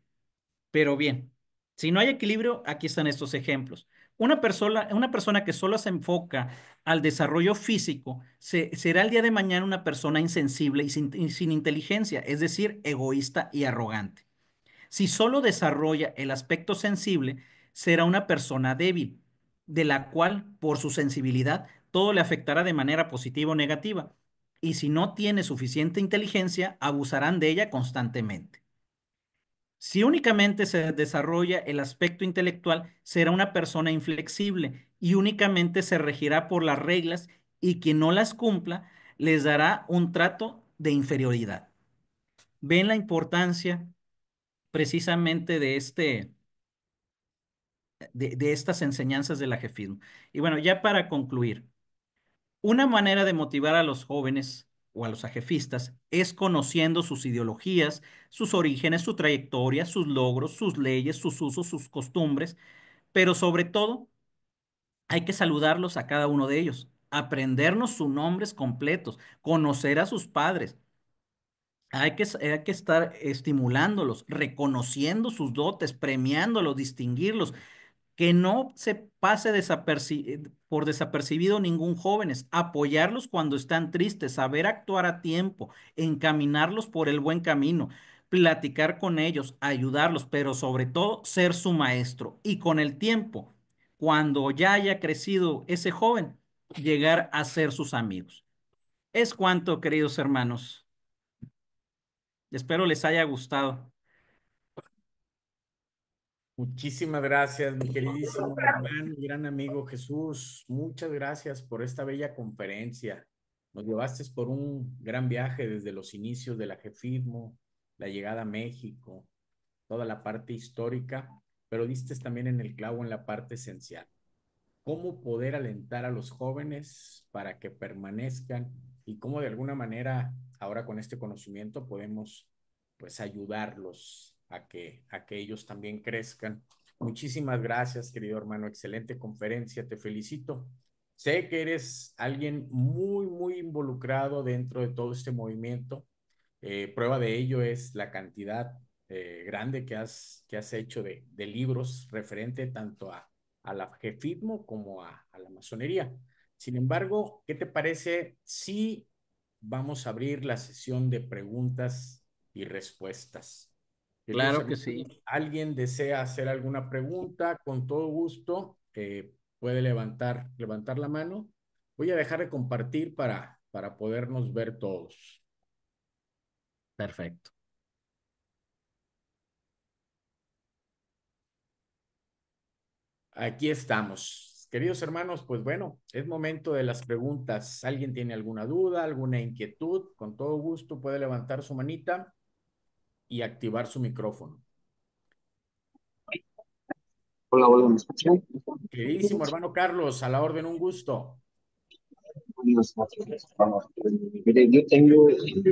Pero bien, si no hay equilibrio, aquí están estos ejemplos. Una persona que solo se enfoca al desarrollo físico será el día de mañana una persona insensible y sin inteligencia, es decir, egoísta y arrogante. Si solo desarrolla el aspecto sensible, será una persona débil, de la cual, por su sensibilidad, todo le afectará de manera positiva o negativa. Y si no tiene suficiente inteligencia, abusarán de ella constantemente. Si únicamente se desarrolla el aspecto intelectual, será una persona inflexible y únicamente se regirá por las reglas y quien no las cumpla les dará un trato de inferioridad. ¿Ven la importancia precisamente de estas enseñanzas del ajefismo? Y bueno, ya para concluir, una manera de motivar a los jóvenes o a los ajefistas es conociendo sus ideologías, sus orígenes, su trayectoria, sus logros, sus leyes, sus usos, sus costumbres, pero sobre todo hay que saludarlos a cada uno de ellos, aprendernos sus nombres completos, conocer a sus padres. Hay que estar estimulándolos, reconociendo sus dotes, premiándolos, distinguirlos, que no se pase por desapercibido ningún jóvenes, apoyarlos cuando están tristes, saber actuar a tiempo, encaminarlos por el buen camino, platicar con ellos, ayudarlos, pero sobre todo ser su maestro. Y con el tiempo, cuando ya haya crecido ese joven, llegar a ser sus amigos. Es cuanto, queridos hermanos. Espero les haya gustado. Muchísimas gracias, mi queridísimo hermano y gran amigo Jesús. Muchas gracias por esta bella conferencia. Nos llevaste por un gran viaje desde los inicios del ajefismo, la llegada a México, toda la parte histórica, pero diste también en el clavo en la parte esencial. Cómo poder alentar a los jóvenes para que permanezcan y cómo de alguna manera ahora con este conocimiento podemos pues ayudarlos a que ellos también crezcan. Muchísimas gracias, querido hermano, excelente conferencia, te felicito. Sé que eres alguien muy, muy involucrado dentro de todo este movimiento. Prueba de ello es la cantidad grande que has hecho de libros referente tanto al jefismo como a la masonería. Sin embargo, ¿qué te parece si vamos a abrir la sesión de preguntas y respuestas? Queridos Claro que hermanos, sí. ¿alguien desea hacer alguna pregunta? Con todo gusto, puede levantar la mano. Voy a dejar de compartir para podernos ver todos. Perfecto. Aquí estamos. Queridos hermanos, pues bueno, es momento de las preguntas. ¿Alguien tiene alguna duda, alguna inquietud? Con todo gusto puede levantar su manita y activar su micrófono. Hola, hola, ¿me escuchan? Queridísimo hermano Carlos, a la orden, un gusto. Buenas noches. Mire, yo tengo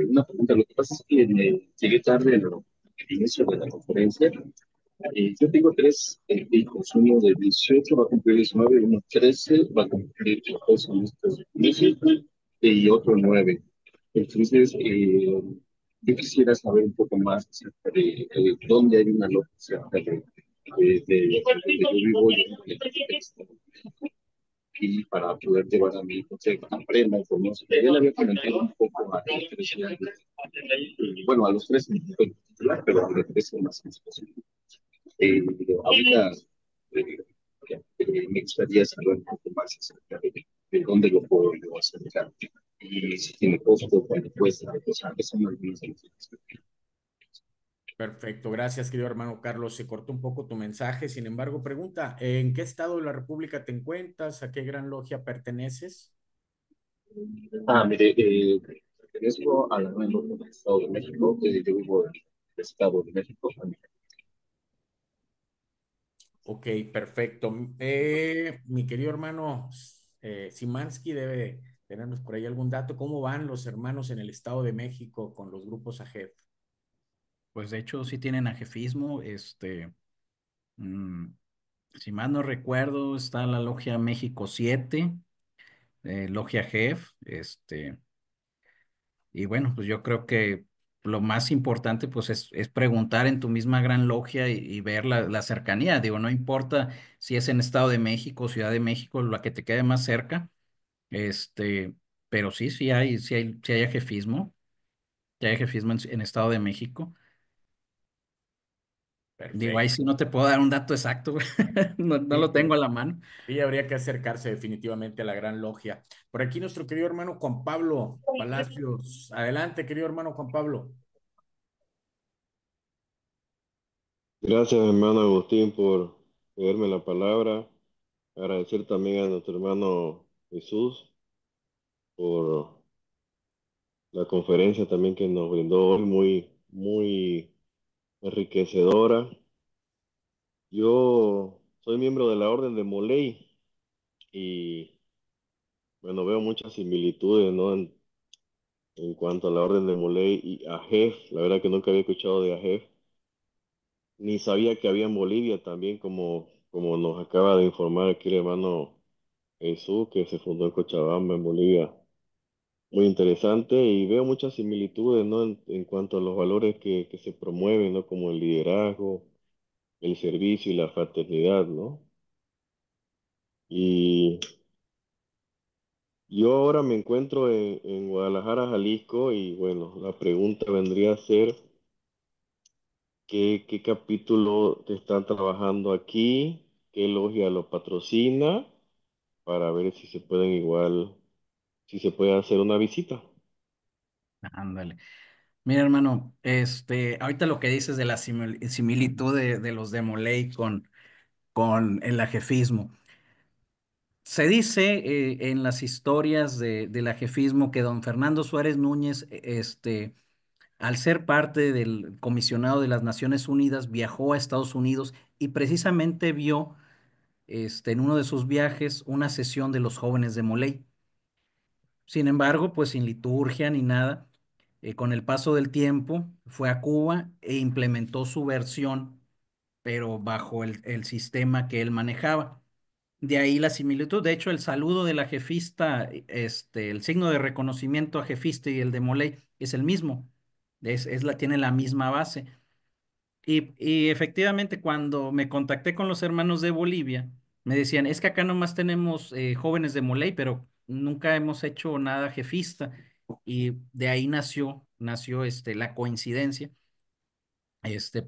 una pregunta. Lo que pasa es que llegué tarde al inicio de la conferencia. Yo tengo tres hijos. Uno de 18 va a cumplir 19, uno 13 va a cumplir 14 en estos meses y otro 9. Entonces, yo quisiera saber un poco más acerca de dónde hay una logia cerca de donde yo vivo y para poder llevar a mi hijo que aprenda, conoce. Él había comentado un poco a los 13 años, bueno, a los 13 en particular, pero a los 13 más específico. Eh, Ahorita me gustaría saber un poco más acerca de dónde lo puedo yo acercar y si tiene costo, cuánto cuesta, o sea, que son algunas de las cosas. Perfecto, gracias, querido hermano Carlos. Se cortó un poco tu mensaje. Sin embargo, pregunta, ¿en qué estado de la República te encuentras? ¿A qué gran logia perteneces? Mire, pertenezco a la Nueva Logia del Estado de México, yo vivo en el Estado de México. Ok, perfecto. Mi querido hermano Simansky debe tenernos por ahí algún dato. ¿Cómo van los hermanos en el Estado de México con los grupos AGEF? Pues de hecho sí tienen ajefismo. Mm, si mal no recuerdo, está la Logia México 7, Logia Jef. Y bueno, pues yo creo que lo más importante pues es preguntar en tu misma gran logia y ver la cercanía. Digo, no importa si es en Estado de México, Ciudad de México, la que te quede más cerca. Este, pero sí, sí hay jefismo. Ya hay jefismo en Estado de México. Digo, ahí Perfecto. sí no te puedo dar un dato exacto, no, no lo Sí, tengo a la mano. sí, habría que acercarse definitivamente a la gran logia. Por aquí nuestro querido hermano Juan Pablo Palacios. Adelante, querido hermano Juan Pablo. Gracias, hermano Agustín, por darme la palabra. Agradecer también a nuestro hermano Jesús por la conferencia también que nos brindó hoy, muy, muy enriquecedora. Yo soy miembro de la Orden de Moley y, bueno, veo muchas similitudes, ¿no? En cuanto a la Orden de Moley y AGEF. La verdad que nunca había escuchado de AGEF, ni sabía que había en Bolivia también, como nos acaba de informar aquí el hermano Jesús, que se fundó en Cochabamba, en Bolivia. Muy interesante y veo muchas similitudes, ¿no? En cuanto a los valores que se promueven, ¿no? Como el liderazgo, el servicio y la fraternidad, ¿no? Y yo ahora me encuentro en Guadalajara, Jalisco, y bueno, la pregunta vendría a ser, ¿qué capítulo te están trabajando aquí? ¿Qué logia lo patrocina? Para ver si se pueden igual, si se puede hacer una visita. Ándale. Mira, hermano, ahorita lo que dices de la similitud de los de Moley con el ajefismo. Se dice en las historias del ajefismo que don Fernando Suárez Núñez, al ser parte del comisionado de las Naciones Unidas, viajó a Estados Unidos y precisamente vio, en uno de sus viajes, una sesión de los jóvenes de Moley. Sin embargo, pues sin liturgia ni nada, con el paso del tiempo fue a Cuba e implementó su versión, pero bajo el sistema que él manejaba. De ahí la similitud. De hecho, el saludo de la jefista, el signo de reconocimiento a jefista y el de Moley es el mismo. Tiene la misma base. Y efectivamente, cuando me contacté con los hermanos de Bolivia, me decían, es que acá nomás tenemos jóvenes de Moley, pero nunca hemos hecho nada jefista. Y de ahí nació la coincidencia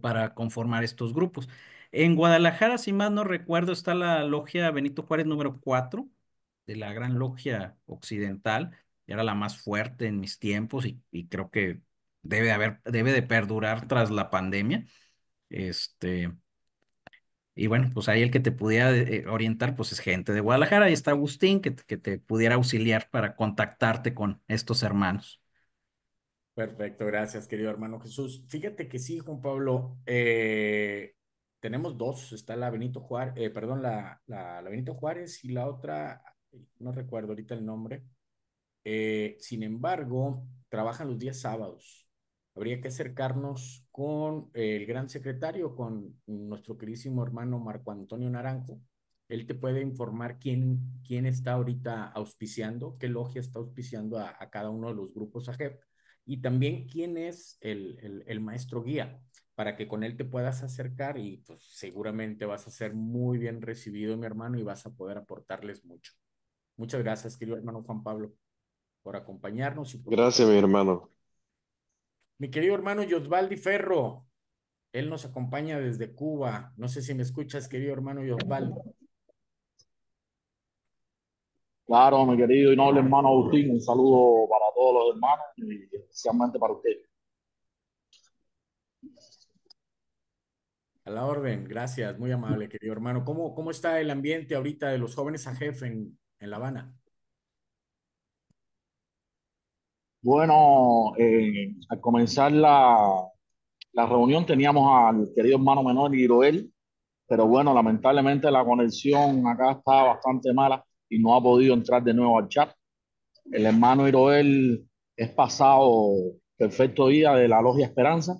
para conformar estos grupos. En Guadalajara, si más no recuerdo, está la logia Benito Juárez número 4 de la Gran Logia Occidental. Era la más fuerte en mis tiempos y creo que debe de perdurar tras la pandemia. Este, y bueno, pues ahí el que te pudiera orientar, pues es gente de Guadalajara. Ahí está Agustín, que te pudiera auxiliar para contactarte con estos hermanos. Perfecto, gracias, querido hermano Jesús. Fíjate que sí, Juan Pablo, tenemos dos, está la Benito Juárez, perdón, la Benito Juárez y la otra, no recuerdo ahorita el nombre. Sin embargo, trabajan los días sábados. Habría que acercarnos con el gran secretario, con nuestro queridísimo hermano Marco Antonio Naranjo. Él te puede informar quién está ahorita auspiciando, qué logia está auspiciando a cada uno de los grupos AGEP y también quién es el maestro guía para que con él te puedas acercar y pues seguramente vas a ser muy bien recibido, mi hermano, y vas a poder aportarles mucho. Muchas gracias, querido hermano Juan Pablo, por acompañarnos y por tu... Gracias, mi hermano. Mi querido hermano Yosvaldi Ferro, él nos acompaña desde Cuba. No sé si me escuchas, querido hermano Yosvaldi. Claro, mi querido y noble hermano Agustín, un saludo para todos los hermanos y especialmente para usted. A la orden, gracias, muy amable, querido hermano. ¿Cómo está el ambiente ahorita de los jóvenes a jefe en La Habana? Bueno, al comenzar la reunión teníamos al querido hermano menor Iroel, pero bueno, lamentablemente la conexión acá está bastante mala y no ha podido entrar de nuevo al chat. El hermano Iroel es pasado perfecto día de la Logia Esperanza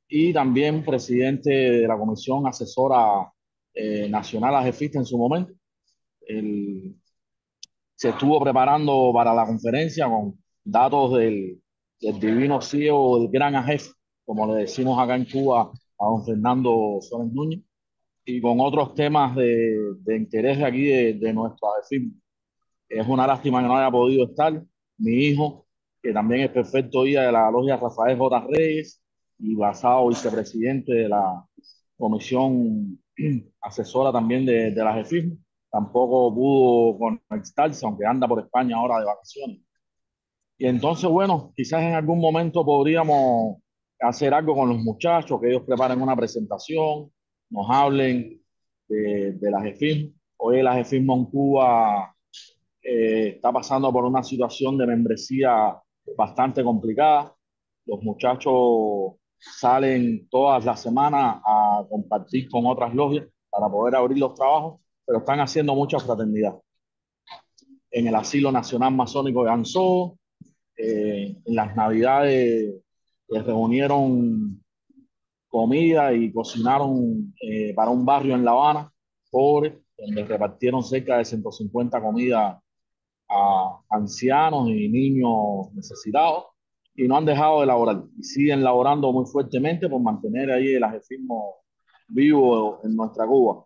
y también presidente de la Comisión Asesora Nacional Ajefista en su momento. El, Se estuvo preparando para la conferencia con datos del divino CEO, del gran AGEF, como le decimos acá en Cuba a don Fernando Suárez Núñez, y con otros temas de interés de aquí de nuestro AGEFismo. Es una lástima que no haya podido estar. Mi hijo, que también es perfecto guía de la logia Rafael J. Reyes y basado vicepresidente de la comisión asesora también de la jefismo, tampoco pudo conectarse, aunque anda por España ahora de vacaciones. Y entonces, bueno, quizás en algún momento podríamos hacer algo con los muchachos, que ellos preparen una presentación, nos hablen de la jefismo. Hoy la jefismo en Cuba está pasando por una situación de membresía bastante complicada. Los muchachos salen todas las semanas a compartir con otras logias para poder abrir los trabajos, pero están haciendo mucha fraternidad. En el Asilo Nacional Masónico de Anzó, en las Navidades les reunieron comida y cocinaron para un barrio en La Habana, pobre, donde repartieron cerca de 150 comidas a ancianos y niños necesitados y no han dejado de laborar y siguen laborando muy fuertemente por mantener ahí el ajefismo vivo en nuestra Cuba.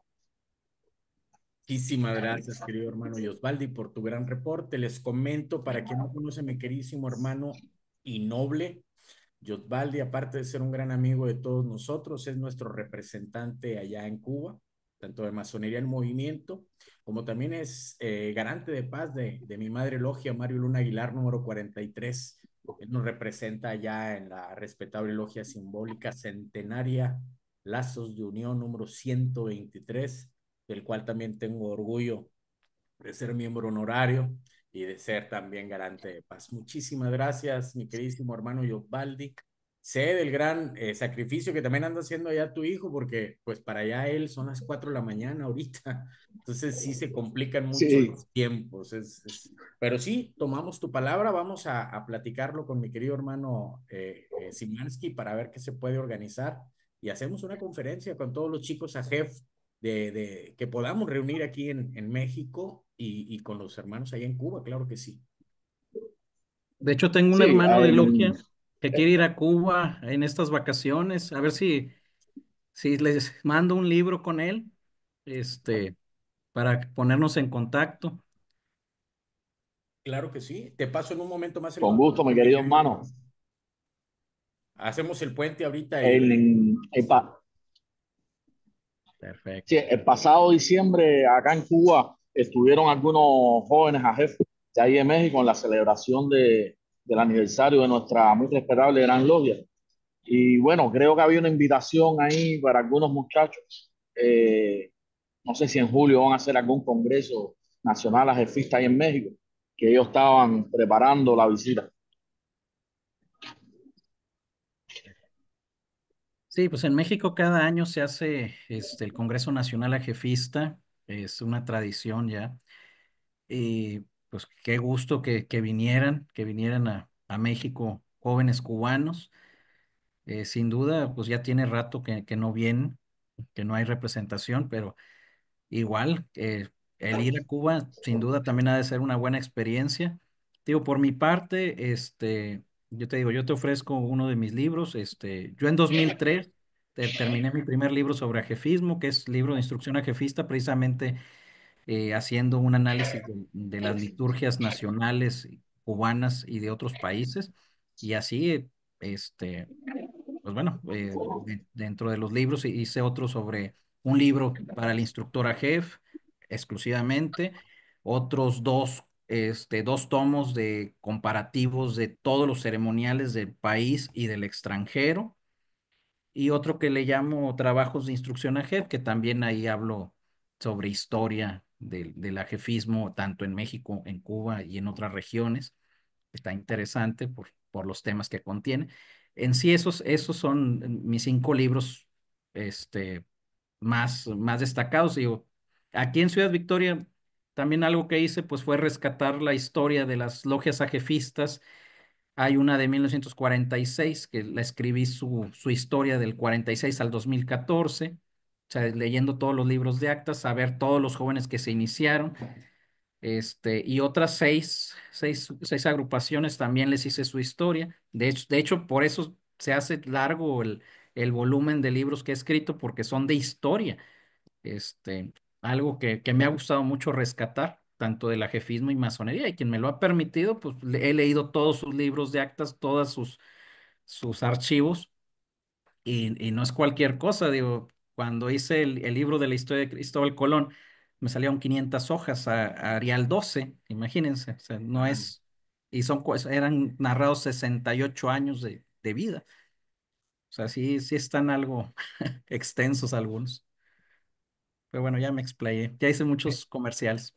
Muchísimas gracias, querido hermano Yosvaldi, por tu gran reporte. Les comento, para quien no conoce a mi queridísimo hermano y noble, Yosvaldi, aparte de ser un gran amigo de todos nosotros, es nuestro representante allá en Cuba, tanto de Masonería en Movimiento, como también es garante de paz de mi madre logia, Mario Luna Aguilar, número 43. Él nos representa allá en la respetable logia simbólica centenaria Lazos de Unión número 123, del cual también tengo orgullo de ser miembro honorario y de ser también garante de paz. Muchísimas gracias, mi queridísimo hermano Yobaldi. Sé del gran sacrificio que también anda haciendo allá tu hijo, porque pues para allá él son las 4 de la mañana ahorita. Entonces sí se complican mucho Sí, los tiempos. Pero sí, tomamos tu palabra, vamos a platicarlo con mi querido hermano Simansky para ver qué se puede organizar y hacemos una conferencia con todos los chicos a jefe que podamos reunir aquí en México y con los hermanos allá en Cuba, claro que sí. De hecho, tengo un Sí, hermano de logia que quiere ir a Cuba en estas vacaciones, a ver si les mando un libro con él, este, para ponernos en contacto. Claro que sí. Te paso en un momento más el con gusto, mi contacto, mi querido querido hermano. Ramón. Hacemos el puente ahorita El, y el, pa- sí, Perfecto. el pasado diciembre acá en Cuba estuvieron algunos jóvenes a jefe de ahí de México en la celebración del aniversario de nuestra muy respetable Gran Logia. Y bueno, creo que había una invitación ahí para algunos muchachos. No sé si en julio van a hacer algún congreso nacional a jefista ahí en México, que ellos estaban preparando la visita. Sí, pues en México cada año se hace el Congreso Nacional Ajefista, es una tradición ya. Y pues qué gusto que vinieran a México jóvenes cubanos. Sin duda, pues ya tiene rato que no vienen, que no hay representación, pero igual, el ir a Cuba sin duda también ha de ser una buena experiencia. Digo, por mi parte, yo te digo, yo te ofrezco uno de mis libros. Yo en 2003 terminé mi primer libro sobre ajefismo, que es libro de instrucción ajefista, precisamente haciendo un análisis de las liturgias nacionales cubanas y de otros países. Y así, pues bueno, dentro de los libros hice otro sobre un libro para el instructor AJEF exclusivamente, otros dos tomos de comparativos de todos los ceremoniales del país y del extranjero, y otro que le llamo Trabajos de Instrucción AJEF, que también ahí hablo sobre historia del ajefismo, tanto en México, en Cuba y en otras regiones. Está interesante por los temas que contiene. En sí, esos son mis 5 libros este, más destacados. Digo, aquí en Ciudad Victoria, también algo que hice pues fue rescatar la historia de las logias ajefistas. Hay una de 1946 que la escribí su historia del 46 al 2014. O sea, leyendo todos los libros de actas, saber todos los jóvenes que se iniciaron, y otras seis agrupaciones también les hice su historia. De hecho, por eso se hace largo el volumen de libros que he escrito, porque son de historia. Este, Algo que me ha gustado mucho rescatar, tanto del ajefismo y masonería, y quien me lo ha permitido, pues he leído todos sus libros de actas, todos sus archivos, y no es cualquier cosa. Digo, cuando hice el libro de la historia de Cristóbal Colón, me salieron 500 hojas a Arial 12, imagínense. O sea, no es, y eran narrados 68 años de vida. O sea, sí están algo extensos algunos. Pero bueno, ya me explayé. Ya hice muchos comerciales.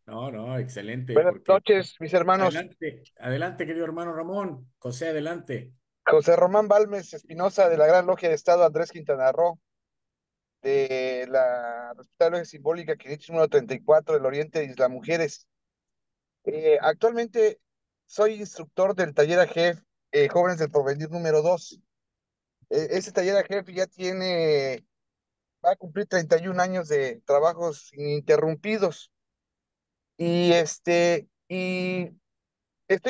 no, no, excelente, Buenas porque noches, mis hermanos. adelante, adelante, querido hermano Ramón, José, adelante. José Román Balmes Espinosa, de la Gran Logia de Estado Andrés Quintana Roo, de la Respetable Logia Simbólica 500 número 34 del Oriente de Isla Mujeres. Actualmente soy instructor del taller AJEF Jóvenes del Porvenir número 2. Ese taller AJEF va a cumplir 31 años de trabajos ininterrumpidos. Y estoy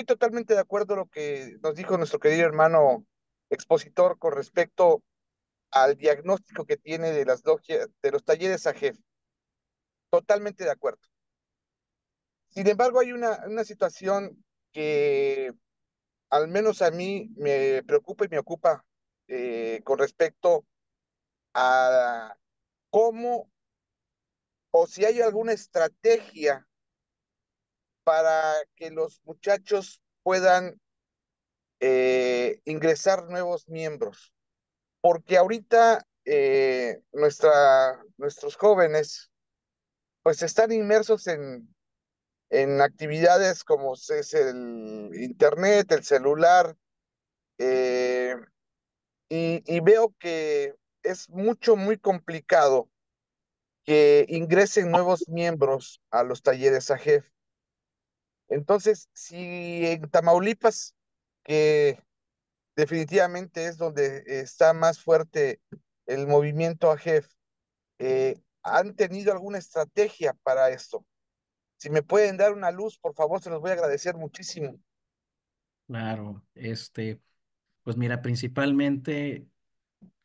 totalmente de acuerdo con lo que nos dijo nuestro querido hermano expositor con respecto al diagnóstico que tiene de las logias, de los talleres AJEF. Totalmente de acuerdo. Sin embargo, hay una situación que al menos a mí me preocupa y me ocupa con respecto a cómo o si hay alguna estrategia para que los muchachos puedan ingresar nuevos miembros. Porque ahorita nuestros jóvenes pues están inmersos en actividades como es el internet, el celular, eh, y veo que es muy complicado que ingresen nuevos miembros a los talleres AJEF. Entonces, si en Tamaulipas, que definitivamente es donde está más fuerte el movimiento AJEF, han tenido alguna estrategia para esto. Si me pueden dar una luz, por favor, se los voy a agradecer muchísimo. Claro, pues mira, principalmente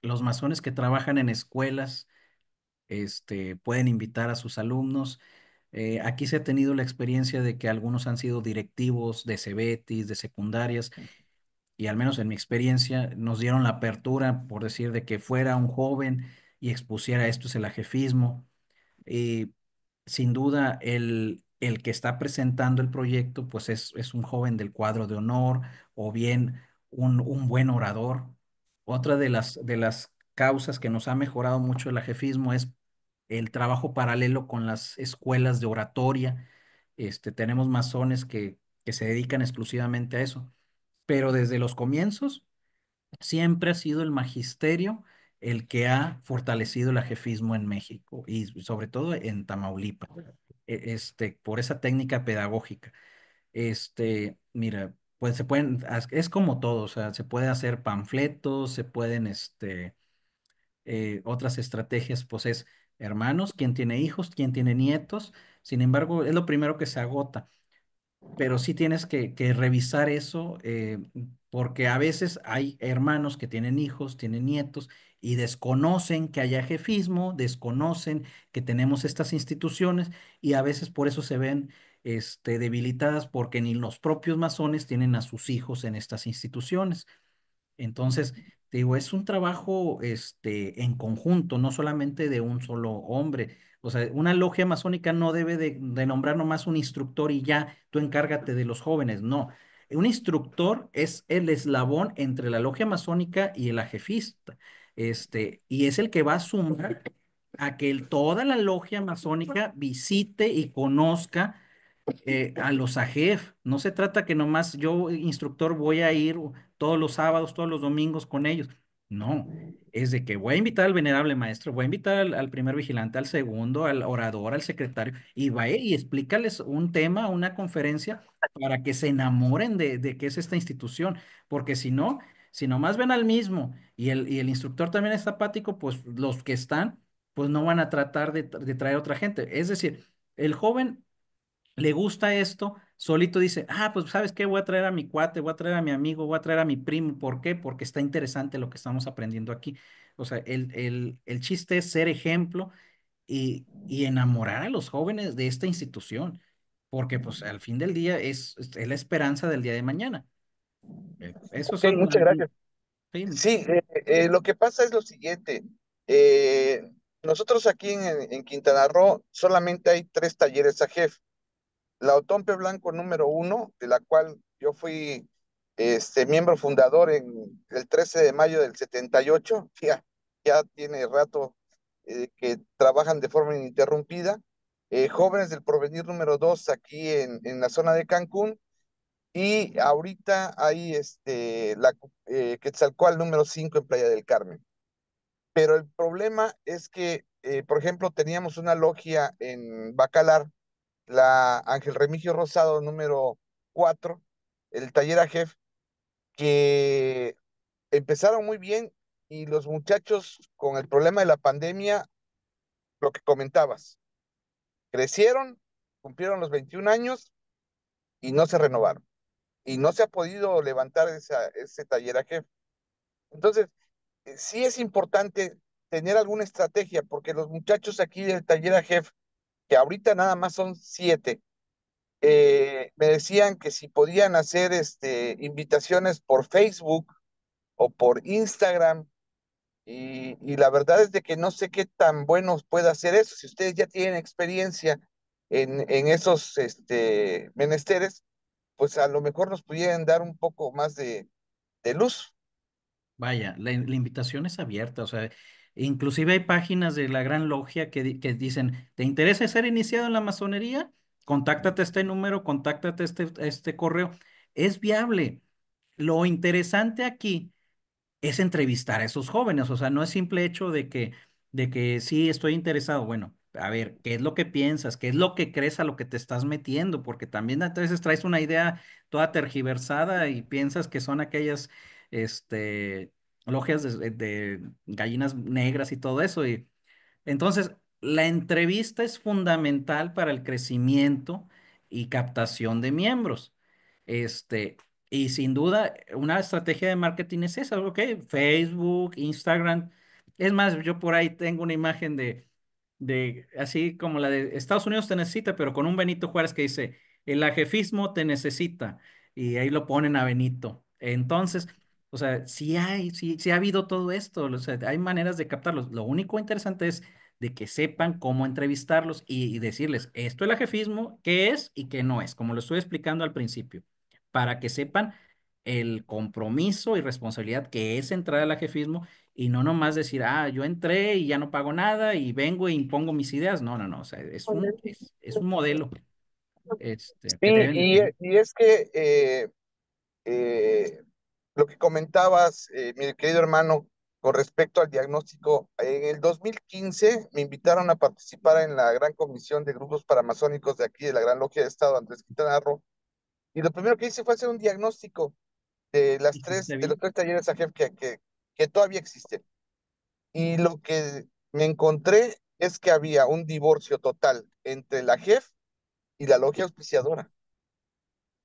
los masones que trabajan en escuelas, pueden invitar a sus alumnos. Aquí se ha tenido la experiencia de que algunos han sido directivos de cebetis, de secundarias, y al menos en mi experiencia nos dieron la apertura, por decir, de que fuera un joven y expusiera esto es el ajefismo. Y sin duda, el que está presentando el proyecto, pues es un joven del cuadro de honor o bien un buen orador. Otra de las causas que nos ha mejorado mucho el ajefismo es el trabajo paralelo con las escuelas de oratoria. Tenemos masones que se dedican exclusivamente a eso, pero desde los comienzos siempre ha sido el magisterio el que ha fortalecido el ajefismo en México y sobre todo en Tamaulipas, por esa técnica pedagógica. Mira, pues es como todo, o sea, se puede hacer panfletos, se pueden, otras estrategias, pues es hermanos, quién tiene hijos, quién tiene nietos, sin embargo, es lo primero que se agota, pero sí tienes que revisar eso, porque a veces hay hermanos que tienen hijos, tienen nietos y desconocen que haya jefismo, desconocen que tenemos estas instituciones y a veces por eso se ven debilitadas porque ni los propios masones tienen a sus hijos en estas instituciones. Entonces, te digo, es un trabajo en conjunto, no solamente de un solo hombre. O sea, una logia masónica no debe de nombrar nomás un instructor y ya tú encárgate de los jóvenes. No, un instructor es el eslabón entre la logia masónica y el ajefista. Y es el que va a sumar a que toda la logia masónica visite y conozca a los AJEF. No se trata que nomás yo, instructor, voy a ir todos los sábados, todos los domingos con ellos. No, es de que voy a invitar al venerable maestro, voy a invitar al primer vigilante, al segundo, al orador, al secretario, y vaya y explícales un tema, una conferencia, para que se enamoren de qué es esta institución. Porque si no, si nomás ven al mismo y el instructor también es apático, pues los que están, pues no van a tratar de traer otra gente. Es decir, el joven le gusta esto, solito dice, pues ¿sabes qué? Voy a traer a mi cuate, voy a traer a mi amigo, voy a traer a mi primo. ¿Por qué? Porque está interesante lo que estamos aprendiendo aquí. O sea, el chiste es ser ejemplo y enamorar a los jóvenes de esta institución, porque pues al fin del día es la esperanza del día de mañana. Esos Ok, son muchas gracias. sí, Sí, lo que pasa es lo siguiente. Nosotros aquí en Quintana Roo solamente hay 3 talleres AGEF. La Otompe Blanco número 1, de la cual yo fui miembro fundador en el 13 de mayo del 78, ya tiene rato que trabajan de forma ininterrumpida. Jóvenes del Porvenir número 2 aquí en la zona de Cancún, y ahorita hay la Quetzalcóatl número 5 en Playa del Carmen. Pero el problema es que, por ejemplo, teníamos una logia en Bacalar, la Ángel Remigio Rosado número 4, el taller AGEF, que empezaron muy bien, y los muchachos con el problema de la pandemia, lo que comentabas, crecieron, cumplieron los 21 años y no se renovaron. Y no se ha podido levantar ese taller AGEF. Entonces, sí es importante tener alguna estrategia, porque los muchachos aquí del taller AGEF, que ahorita nada más son 7, me decían que si podían hacer invitaciones por Facebook o por Instagram, y la verdad es de que no sé qué tan buenos puede hacer eso. Si ustedes ya tienen experiencia en esos menesteres, pues a lo mejor nos pudieran dar un poco más de luz. vaya, la invitación es abierta, o sea, inclusive hay páginas de la Gran Logia que dicen, ¿te interesa ser iniciado en la masonería? Contáctate a este número, contáctate a este correo. Es viable. Lo interesante aquí es entrevistar a esos jóvenes, o sea, no es simple hecho de que sí estoy interesado. Bueno, a ver, ¿qué es lo que piensas? ¿Qué es lo que crees a lo que te estás metiendo? Porque también a veces traes una idea toda tergiversada y piensas que son aquellas, logias de gallinas negras y todo eso. Y entonces, la entrevista es fundamental para el crecimiento y captación de miembros. Este, y sin duda, una estrategia de marketing es esa, ¿ok? Facebook, Instagram. Es más, yo por ahí tengo una imagen así como la de Estados Unidos te necesita, pero con un Benito Juárez que dice, el ajefismo te necesita. Y ahí lo ponen a Benito. Entonces, o sea, sí ha habido todo esto, o sea, hay maneras de captarlos. Lo único interesante es de que sepan cómo entrevistarlos y decirles, esto es el jefismo, qué es y qué no es, como lo estuve explicando al principio, para que sepan el compromiso y responsabilidad que es entrar al jefismo y no nomás decir, yo entré y ya no pago nada y vengo e impongo mis ideas. No, no, no, o sea, es un modelo que Sí, deben de seguir. y es que eh, lo que comentabas, mi querido hermano, con respecto al diagnóstico, en el 2015 me invitaron a participar en la gran comisión de grupos paramazónicos de aquí, de la Gran Logia de Estado, Andrés Quintana Roo, y lo primero que hice fue hacer un diagnóstico ¿Hiciste de los bien? tres talleres AGEF que todavía existen. Y lo que me encontré es que había un divorcio total entre la AGEF y la logia auspiciadora.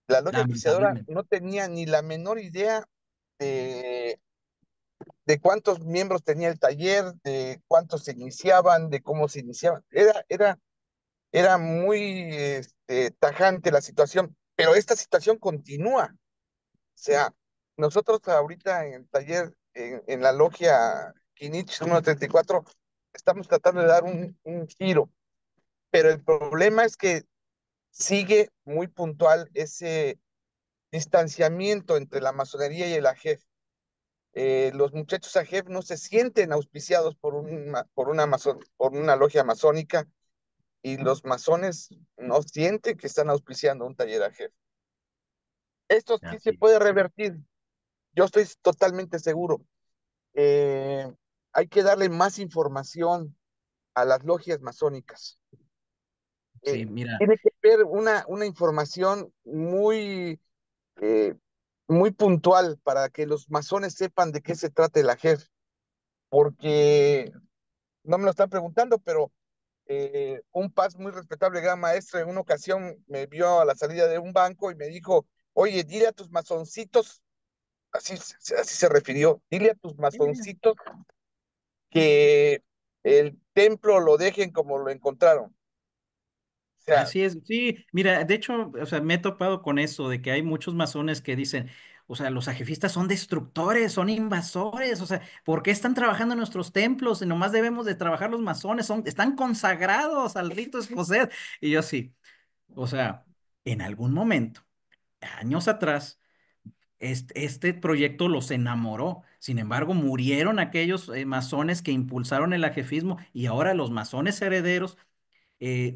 La logia auspiciadora Lamentablemente. no tenía ni la menor idea de, de cuántos miembros tenía el taller, de cuántos se iniciaban, de cómo se iniciaban. Era muy tajante la situación, pero esta situación continúa. O sea, nosotros ahorita en el taller, en la logia Kinich número 34, estamos tratando de dar un giro, pero el problema es que sigue muy puntual ese distanciamiento entre la masonería y el AGEF. Los muchachos AGEF no se sienten auspiciados por una logia masónica y los masones no sienten que están auspiciando un taller AGEF. Esto sí se Así puede revertir, yo estoy totalmente seguro. Eh, Hay que darle más información a las logias masónicas. Sí, mira, Tiene que haber una información eh, muy puntual para que los masones sepan de qué se trata el AGEF, porque no me lo están preguntando, pero un paz muy respetable gran maestro en una ocasión me vio a la salida de un banco y me dijo, oye, dile a tus masoncitos, así se refirió, dile a tus masoncitos que el templo lo dejen como lo encontraron. O sea, así es. Sí, mira, de hecho, o sea, me he topado con eso de que hay muchos masones que dicen, o sea, los ajefistas son destructores, son invasores, o sea, ¿por qué están trabajando en nuestros templos? Y nomás debemos de trabajar los masones, están consagrados al rito escocés. Y yo sí, o sea, en algún momento, años atrás, este proyecto los enamoró. Sin embargo, murieron aquellos masones que impulsaron el ajefismo y ahora los masones herederos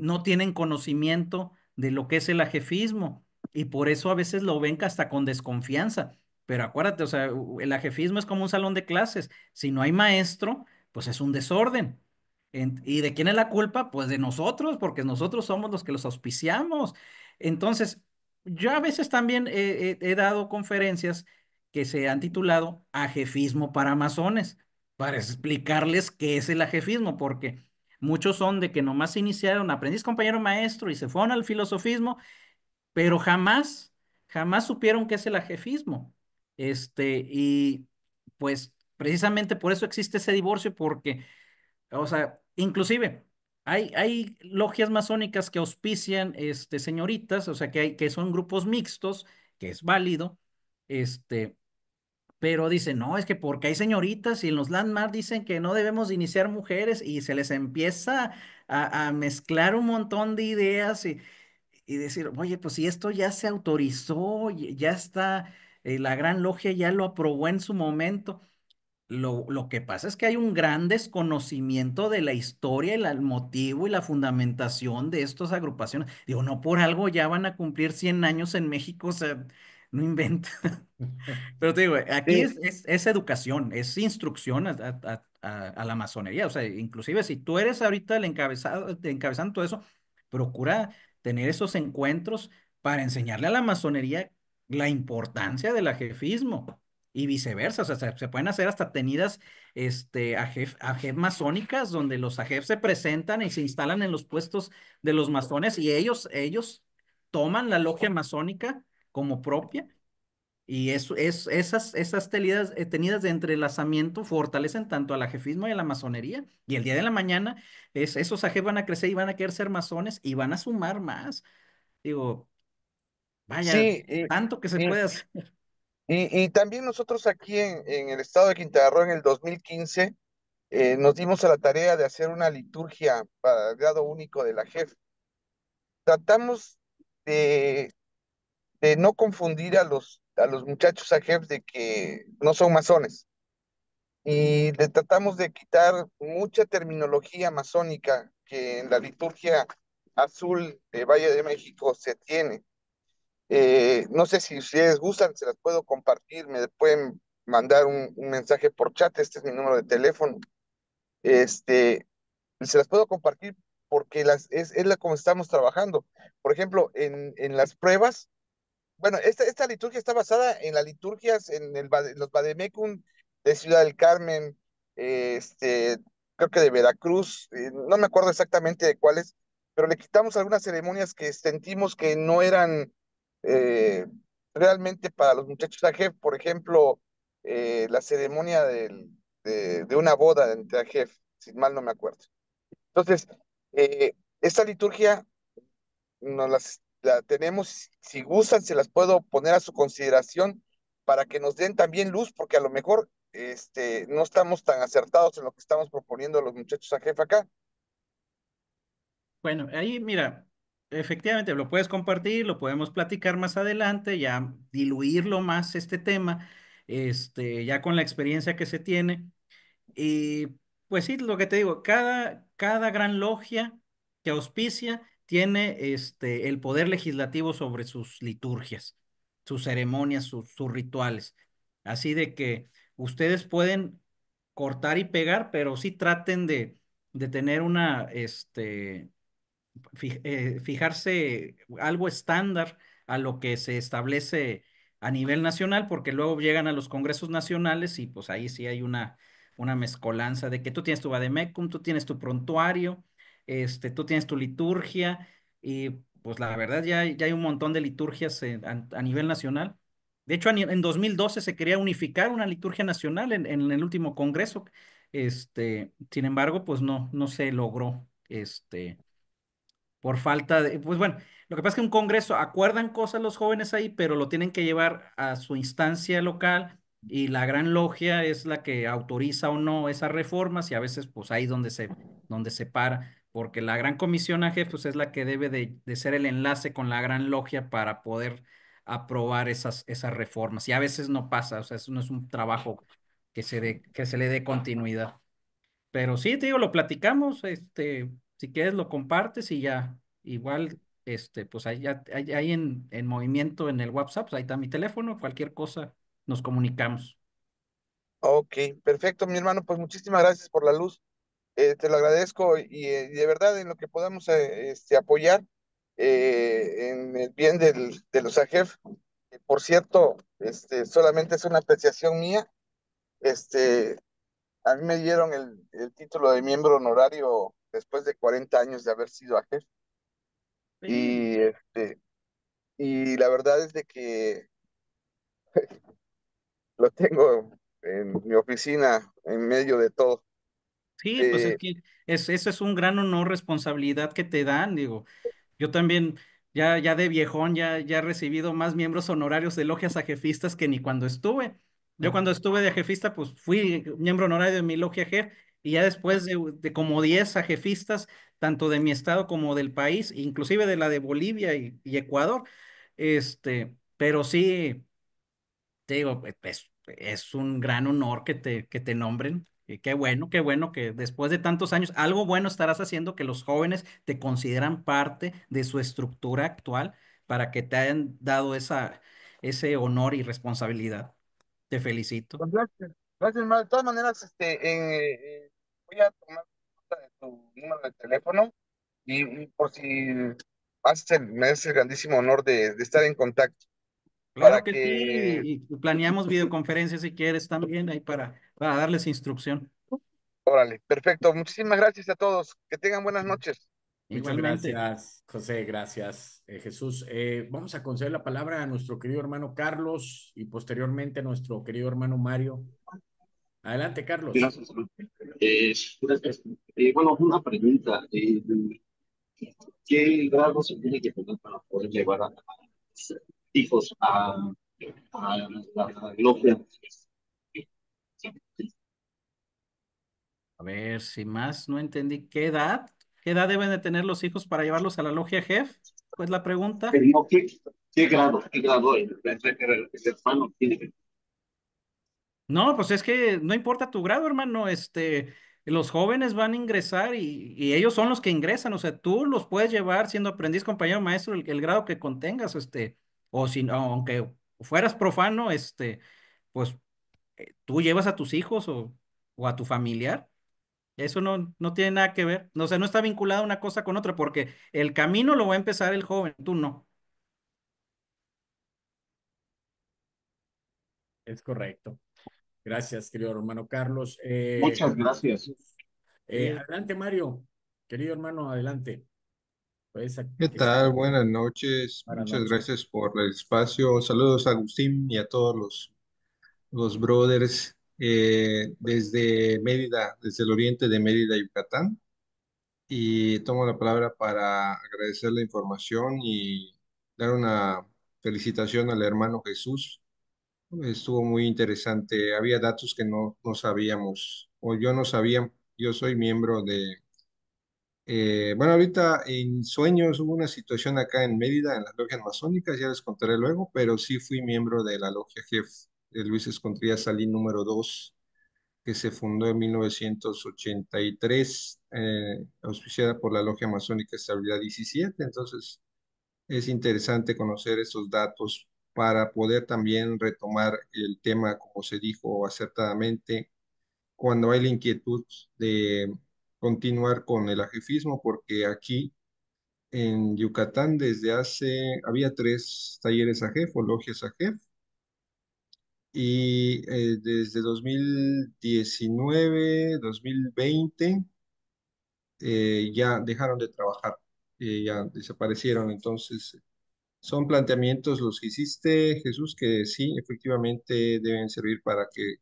no tienen conocimiento de lo que es el ajefismo y por eso a veces lo ven hasta con desconfianza. Pero acuérdate, o sea, el ajefismo es como un salón de clases. Si no hay maestro, pues es un desorden. ¿Y de quién es la culpa? Pues de nosotros, porque nosotros somos los que los auspiciamos. Entonces, yo a veces también he dado conferencias que se han titulado Ajefismo para masones, para explicarles qué es el ajefismo, porque muchos son de que nomás se iniciaron aprendiz compañero maestro y se fueron al filosofismo, pero jamás supieron qué es el ajefismo. Y pues precisamente por eso existe ese divorcio, porque, o sea, inclusive hay logias masónicas que auspician, señoritas, o sea, que son grupos mixtos, que es válido, este, pero dicen, no, es que porque hay señoritas y en los landmarks dicen que no debemos de iniciar mujeres y se les empieza a mezclar un montón de ideas y decir, oye, pues si esto ya se autorizó, ya está, la Gran Logia ya lo aprobó en su momento. Lo que pasa es que hay un gran desconocimiento de la historia, el motivo y la fundamentación de estas agrupaciones. Digo, no por algo ya van a cumplir 100 años en México, o sea, no inventa. Pero te digo, aquí sí, es educación, es instrucción a la masonería. O sea, inclusive si tú eres ahorita el encabezando todo eso, procura tener esos encuentros para enseñarle a la masonería la importancia del ajefismo y viceversa, o sea, se pueden hacer hasta tenidas AGEF masónicas, donde los AGEF se presentan y se instalan en los puestos de los masones y ellos toman la logia masónica como propia. Y esas tenidas de entrelazamiento fortalecen tanto al ajefismo y a la masonería. Y el día de la mañana, esos ajef van a crecer y van a querer ser masones y van a sumar más. Digo, vaya, Sí, tanto que se y, puede hacer. y también nosotros aquí en el estado de Quintana Roo en el 2015 nos dimos a la tarea de hacer una liturgia para el grado único de la JEF. Tratamos de, de no confundir a los muchachos AGEF de que no son masones y le tratamos de quitar mucha terminología masónica que en la liturgia azul de Valle de México se tiene. No sé si ustedes gustan, se las puedo compartir, me pueden mandar un mensaje por chat, este es mi número de teléfono. Este, se las puedo compartir porque es la como estamos trabajando. Por ejemplo, en las pruebas, bueno, esta liturgia está basada en las liturgias en los Vademecum de Ciudad del Carmen, creo que de Veracruz, no me acuerdo exactamente de cuáles, pero le quitamos algunas ceremonias que sentimos que no eran eh, realmente para los muchachos AGEF, por ejemplo, la ceremonia de una boda entre AGEF, si mal no me acuerdo. Entonces, esta liturgia la tenemos, si gustan, se las puedo poner a su consideración para que nos den también luz, porque a lo mejor no estamos tan acertados en lo que estamos proponiendo a los muchachos a jefe acá. Bueno, ahí mira, efectivamente lo puedes compartir, lo podemos platicar más adelante, ya diluirlo más este tema, ya con la experiencia que se tiene. Y pues sí, lo que te digo, cada gran logia que auspicia tiene el poder legislativo sobre sus liturgias, sus ceremonias, sus rituales. Así de que ustedes pueden cortar y pegar, pero sí traten de tener fijarse algo estándar a lo que se establece a nivel nacional, porque luego llegan a los congresos nacionales y pues ahí sí hay una mezcolanza de que tú tienes tu vademecum, tú tienes tu prontuario, tú tienes tu liturgia y pues la verdad ya hay un montón de liturgias a nivel nacional. De hecho, en 2012 se quería unificar una liturgia nacional en el último congreso. Sin embargo, pues no se logró. Por falta de, pues bueno, lo que pasa es que un congreso acuerdan cosas los jóvenes ahí, pero lo tienen que llevar a su instancia local y la gran logia es la que autoriza o no esas reformas y a veces pues ahí donde se para, porque la gran comisión AG pues es la que debe de ser el enlace con la gran logia para poder aprobar esas reformas y a veces no pasa, o sea, eso no es un trabajo que se le dé continuidad. Pero sí, te digo, lo platicamos, si quieres lo compartes y ya, igual, pues ahí en movimiento en el WhatsApp, pues ahí está mi teléfono, cualquier cosa nos comunicamos. Ok, perfecto, mi hermano, pues muchísimas gracias por la luz. Te lo agradezco y de verdad en lo que podamos apoyar en el bien de los AGEF. Por cierto, solamente es una apreciación mía. Este, a mí me dieron el título de miembro honorario después de 40 años de haber sido AGEF. Sí, Y, y la verdad es de que lo tengo en mi oficina en medio de todo. sí, pues es Eh, que eso es un gran honor, responsabilidad que te dan, digo. Yo también, ya de viejón, ya he recibido más miembros honorarios de logias ajefistas que ni cuando estuve. Yo cuando estuve de ajefista, pues fui miembro honorario de mi logia jef y ya después de como 10 ajefistas, tanto de mi estado como del país, inclusive de la de Bolivia y Ecuador, pero sí. Te digo, es un gran honor que te nombren. Y qué bueno que después de tantos años, algo bueno estarás haciendo que los jóvenes te consideran parte de su estructura actual para que te hayan dado ese honor y responsabilidad. Te felicito. pues gracias, gracias, hermano. De todas maneras, voy a tomar nota de tu número de teléfono y por si me hace el grandísimo honor de estar en contacto. para Claro que sí, que, y planeamos videoconferencias si quieres también ahí para darles instrucción. órale, perfecto. Muchísimas gracias a todos. Que tengan buenas noches. Muchas Igualmente. gracias, José, gracias, Jesús. Vamos a conceder la palabra a nuestro querido hermano Carlos y posteriormente a nuestro querido hermano Mario. Adelante, Carlos. Gracias. Gracias. Bueno, una pregunta. ¿Qué grado se tiene que tener para poder llevar a hijos a la logia? A ver, si más no entendí, ¿qué edad deben de tener los hijos para llevarlos a la logia Jef? Pues la pregunta. No, qué grado el hermano tiene que No, pues es que no importa tu grado, hermano, los jóvenes van a ingresar y ellos son los que ingresan, o sea, tú los puedes llevar siendo aprendiz, compañero, maestro, el grado que contengas, o si, aunque fueras profano, pues tú llevas a tus hijos o a tu familiar. Eso no tiene nada que ver. No, o sea, no está vinculada una cosa con otra, porque el camino lo va a empezar el joven, tú no. Es correcto. Gracias, querido hermano Carlos. Muchas gracias. Sí. Adelante, Mario. Querido hermano, adelante. Puedes ¿Qué tal? activar. Buenas noches. Buenas Muchas noches. gracias por el espacio. Saludos a Agustín y a todos los brothers desde Mérida, desde el oriente de Mérida, Yucatán. Y tomo la palabra para agradecer la información y dar una felicitación al hermano Jesús. Estuvo muy interesante. Había datos que no sabíamos o yo no sabía. Yo soy miembro bueno, ahorita en Sueños hubo una situación acá en Mérida, en las logias masónicas, ya les contaré luego, pero sí fui miembro de la logia Jef de Luis Escontría Salí número 2, que se fundó en 1983, auspiciada por la logia masónica Estabilidad 17. Entonces, es interesante conocer estos datos para poder también retomar el tema, como se dijo acertadamente, cuando hay la inquietud de continuar con el ajefismo, porque aquí en Yucatán había 3 talleres AGEF o logias AGEF, y desde 2019, 2020, ya dejaron de trabajar, ya desaparecieron. Entonces, son planteamientos los que hiciste, Jesús, que sí, efectivamente deben servir para que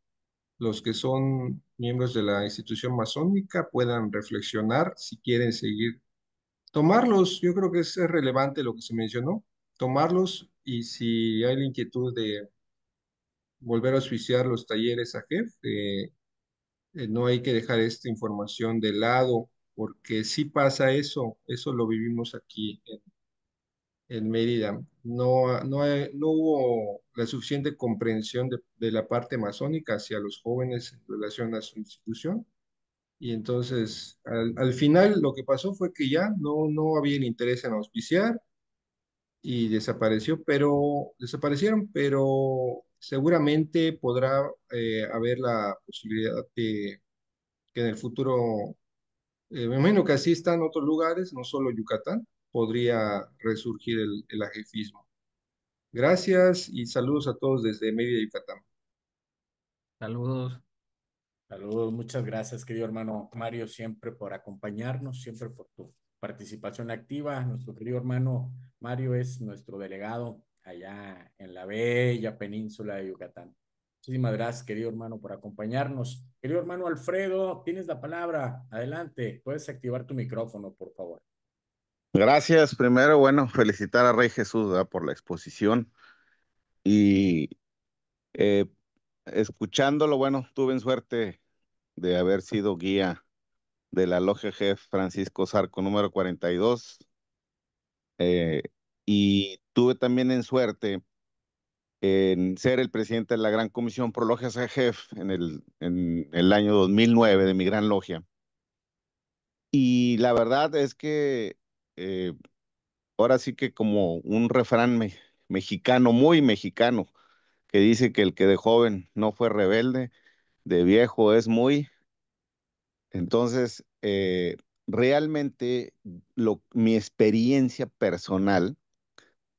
los que son miembros de la institución masónica puedan reflexionar si quieren seguir, tomarlos. Yo creo que es relevante lo que se mencionó, tomarlos, y si hay la inquietud de volver a auspiciar los talleres a JEF, no hay que dejar esta información de lado, porque sí pasa eso lo vivimos aquí en Mérida. No hubo la suficiente comprensión de la parte masónica hacia los jóvenes en relación a su institución. Y entonces, al final, lo que pasó fue que ya no había interés en auspiciar y desaparecieron, pero seguramente podrá haber la posibilidad de que en el futuro, me imagino que así están otros lugares, no solo Yucatán, podría resurgir el ajefismo. Gracias y saludos a todos desde Mérida, Yucatán. Saludos. Saludos, muchas gracias, querido hermano Mario, siempre por acompañarnos, siempre por tu participación activa. Nuestro querido hermano Mario es nuestro delegado allá en la bella península de Yucatán. Muchísimas gracias, querido hermano, por acompañarnos. Querido hermano Alfredo, tienes la palabra. Adelante, puedes activar tu micrófono, por favor. Gracias. Primero, bueno, felicitar a Rey Jesús, ¿verdad?, por la exposición y eh, escuchándolo, bueno, tuve en suerte de haber sido guía de la Logia Jef Francisco Zarco número 42, eh, y tuve también en suerte en ser el presidente de la Gran Comisión Pro Logias Jef en el año 2009 de mi gran logia. Y la verdad es que eh, ahora sí que como un refrán mexicano, muy mexicano, que dice que el que de joven no fue rebelde, de viejo es muy. Entonces, realmente mi experiencia personal,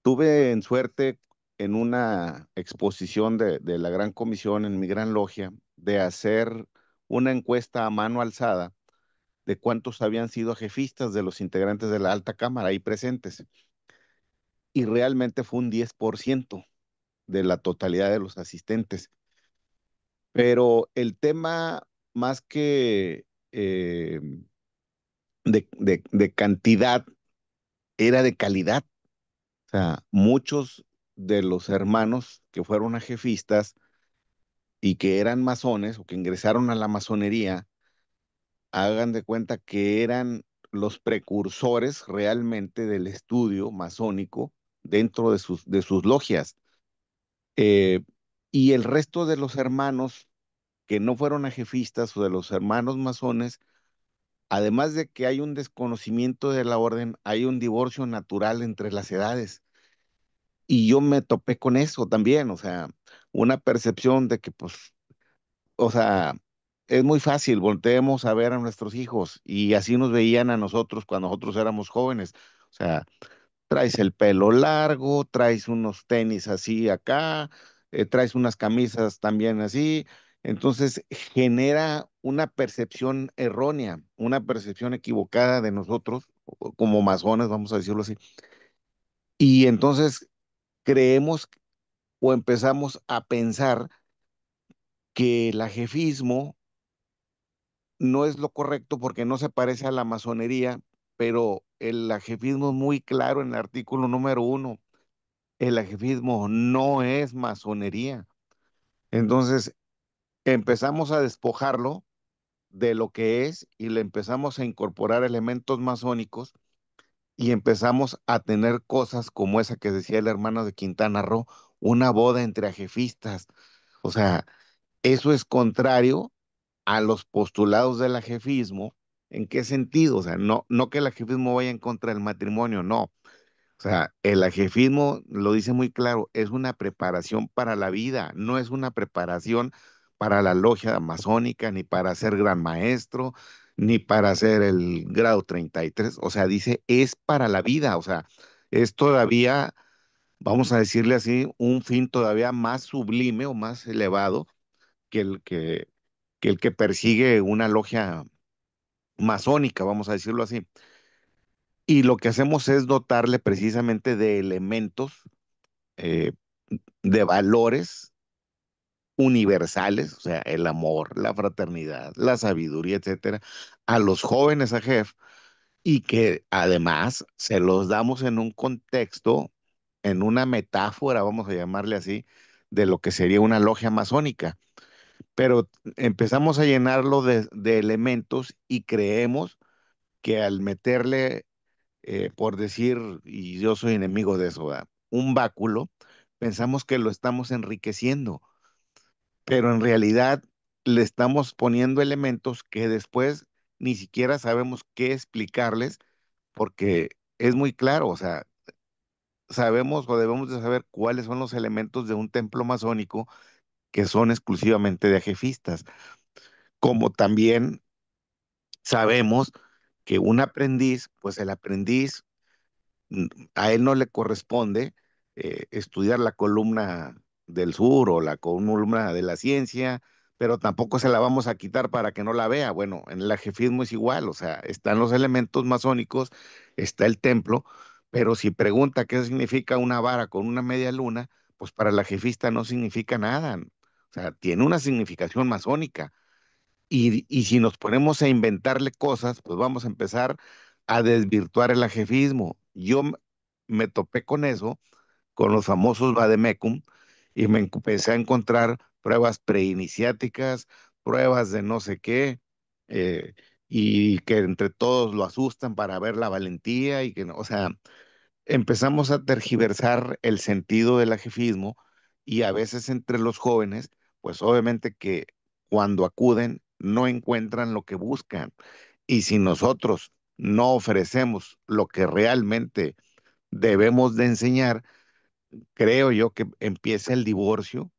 tuve en suerte en una exposición de la Gran Comisión en mi Gran Logia de hacer una encuesta a mano alzada de cuántos habían sido jefistas de los integrantes de la alta cámara ahí presentes. Y realmente fue un 10% de la totalidad de los asistentes. Pero el tema, más que de cantidad, era de calidad. O sea, muchos de los hermanos que fueron a jefistas y que eran masones o que ingresaron a la masonería, hagan de cuenta que eran los precursores realmente del estudio masónico dentro de sus logias. Eh, y el resto de los hermanos que no fueron a jefistas o de los hermanos masones, además de que hay un desconocimiento de la orden, hay un divorcio natural entre las edades. Y yo me topé con eso también, o sea, una percepción de que, pues, o sea, es muy fácil, volteemos a ver a nuestros hijos y así nos veían a nosotros cuando nosotros éramos jóvenes. O sea, traes el pelo largo, traes unos tenis así acá, traes unas camisas también así. Entonces genera una percepción errónea, una percepción equivocada de nosotros, como masones, vamos a decirlo así. Y entonces creemos o empezamos a pensar que el ajefismo no es lo correcto porque no se parece a la masonería, pero el ajefismo es muy claro en el artículo número 1. El ajefismo no es masonería. Entonces empezamos a despojarlo de lo que es y le empezamos a incorporar elementos masónicos y empezamos a tener cosas como esa que decía el hermano de Quintana Roo, una boda entre ajefistas. O sea, eso es contrario a los postulados del ajefismo. ¿En qué sentido? O sea, no que el ajefismo vaya en contra del matrimonio, no. O sea, el ajefismo lo dice muy claro, es una preparación para la vida, no es una preparación para la logia masónica, ni para ser gran maestro, ni para hacer el grado 33. O sea, dice, es para la vida, o sea, es todavía, vamos a decirle así, un fin todavía más sublime o más elevado que el que persigue una logia masónica, vamos a decirlo así. Y lo que hacemos es dotarle precisamente de elementos, eh, de valores universales, o sea, el amor, la fraternidad, la sabiduría, etcétera, a los jóvenes AGEF y que además se los damos en un contexto, en una metáfora, vamos a llamarle así, de lo que sería una logia masónica. Pero empezamos a llenarlo de elementos y creemos que al meterle, por decir, y yo soy enemigo de eso, ¿verdad? Un báculo, pensamos que lo estamos enriqueciendo, pero en realidad le estamos poniendo elementos que después ni siquiera sabemos qué explicarles porque es muy claro, o sea, sabemos o debemos de saber cuáles son los elementos de un templo masónico que son exclusivamente de ajefistas, como también sabemos que un aprendiz, pues el aprendiz, mm, a él no le corresponde estudiar la columna del sur o la columna de la ciencia, pero tampoco se la vamos a quitar para que no la vea. Bueno, en el ajefismo es igual, o sea, están los elementos masónicos, está el templo, pero si pregunta qué significa una vara con una media luna, pues para el ajefista no significa nada. O sea, tiene una significación masónica. Y si nos ponemos a inventarle cosas, pues vamos a empezar a desvirtuar el ajefismo. Me topé con eso, con los famosos vademecum, y me empecé a encontrar pruebas preiniciáticas, pruebas de no sé qué, eh, y que entre todos lo asustan para ver la valentía, y que, o sea, empezamos a tergiversar el sentido del ajefismo y a veces entre los jóvenes, pues obviamente que cuando acuden no encuentran lo que buscan. Y si nosotros no ofrecemos lo que realmente debemos de enseñar, creo yo que empieza el divorcio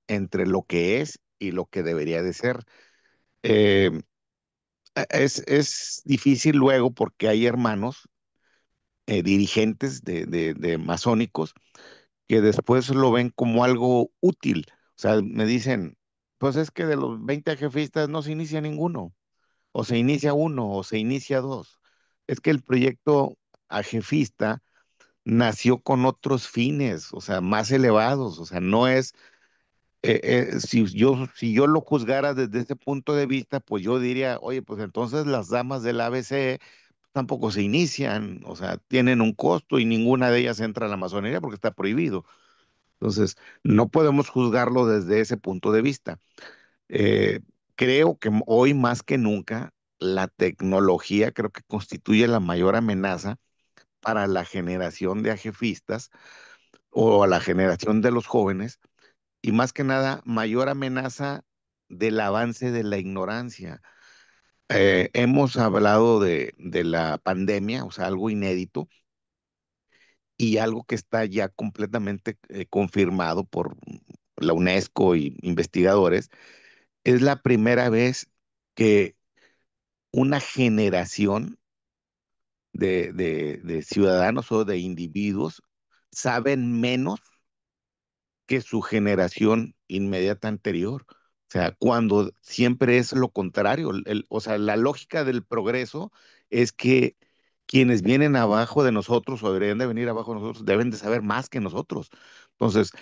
entre lo que es y lo que debería de ser. Eh, es difícil luego porque hay hermanos dirigentes de masónicos que después lo ven como algo útil. O sea, me dicen, pues es que de los 20 jefistas no se inicia ninguno, o se inicia uno, o se inicia dos. Es que el proyecto ajefista nació con otros fines, o sea, más elevados, o sea, no es, si yo lo juzgara desde ese punto de vista, pues yo diría, oye, pues entonces las damas del ABC tampoco se inician, o sea, tienen un costo y ninguna de ellas entra a la masonería porque está prohibido. Entonces, no podemos juzgarlo desde ese punto de vista. Eh, Creo que hoy más que nunca la tecnología creo que constituye la mayor amenaza para la generación de ajefistas o a la generación de los jóvenes y más que nada mayor amenaza del avance de la ignorancia. Hemos hablado de la pandemia, o sea, algo inédito y algo que está ya completamente confirmado por la UNESCO y investigadores. Es la primera vez que una generación de ciudadanos o de individuos saben menos que su generación inmediata anterior. O sea, cuando siempre es lo contrario. O sea, la lógica del progreso es que quienes vienen abajo de nosotros o deberían de venir abajo de nosotros deben de saber más que nosotros. Entonces,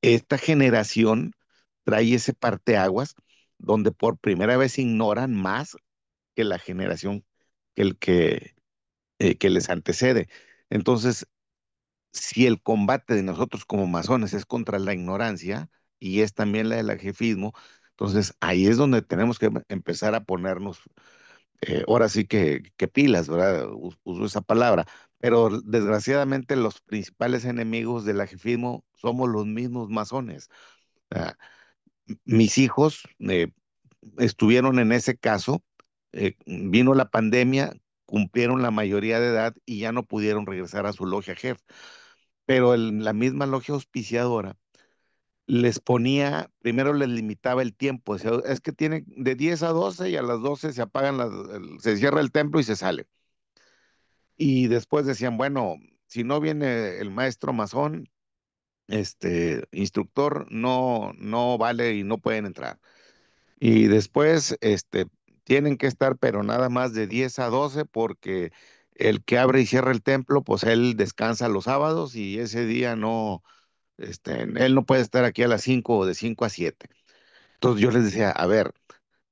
esta generación trae ese parteaguas donde por primera vez ignoran más que la generación que les antecede. Entonces, si el combate de nosotros como masones es contra la ignorancia y es también la del ajefismo, entonces ahí es donde tenemos que empezar a ponernos, ahora sí que pilas, ¿verdad? Uso esa palabra, pero desgraciadamente los principales enemigos del ajefismo somos los mismos masones. Ah, mis hijos estuvieron en ese caso, vino la pandemia, cumplieron la mayoría de edad y ya no pudieron regresar a su logia jefe, pero la misma logia auspiciadora les ponía, primero les limitaba el tiempo, decía, es que tiene de 10 a 12 y a las 12 se apagan se cierra el templo y se sale. Y después decían, bueno, si no viene el maestro masón, instructor, no vale y no pueden entrar. Y después, tienen que estar, pero nada más de 10 a 12 porque el que abre y cierra el templo, pues él descansa los sábados y ese día no, él no puede estar aquí a las 5 o de 5 a 7. Entonces yo les decía, a ver,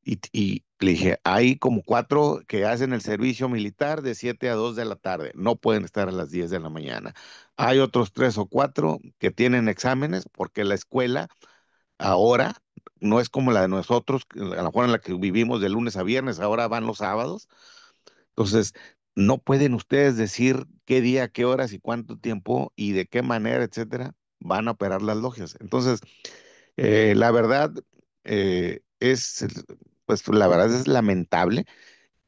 y le dije, hay como cuatro que hacen el servicio militar de 7 a 2 de la tarde, no pueden estar a las 10 de la mañana. Hay otros tres o cuatro que tienen exámenes porque la escuela ahora no es como la de nosotros, a lo mejor en la que vivimos de lunes a viernes, ahora van los sábados. Entonces, no pueden ustedes decir qué día, qué horas y cuánto tiempo y de qué manera, etcétera, van a operar las logias. Entonces, la verdad pues la verdad es lamentable.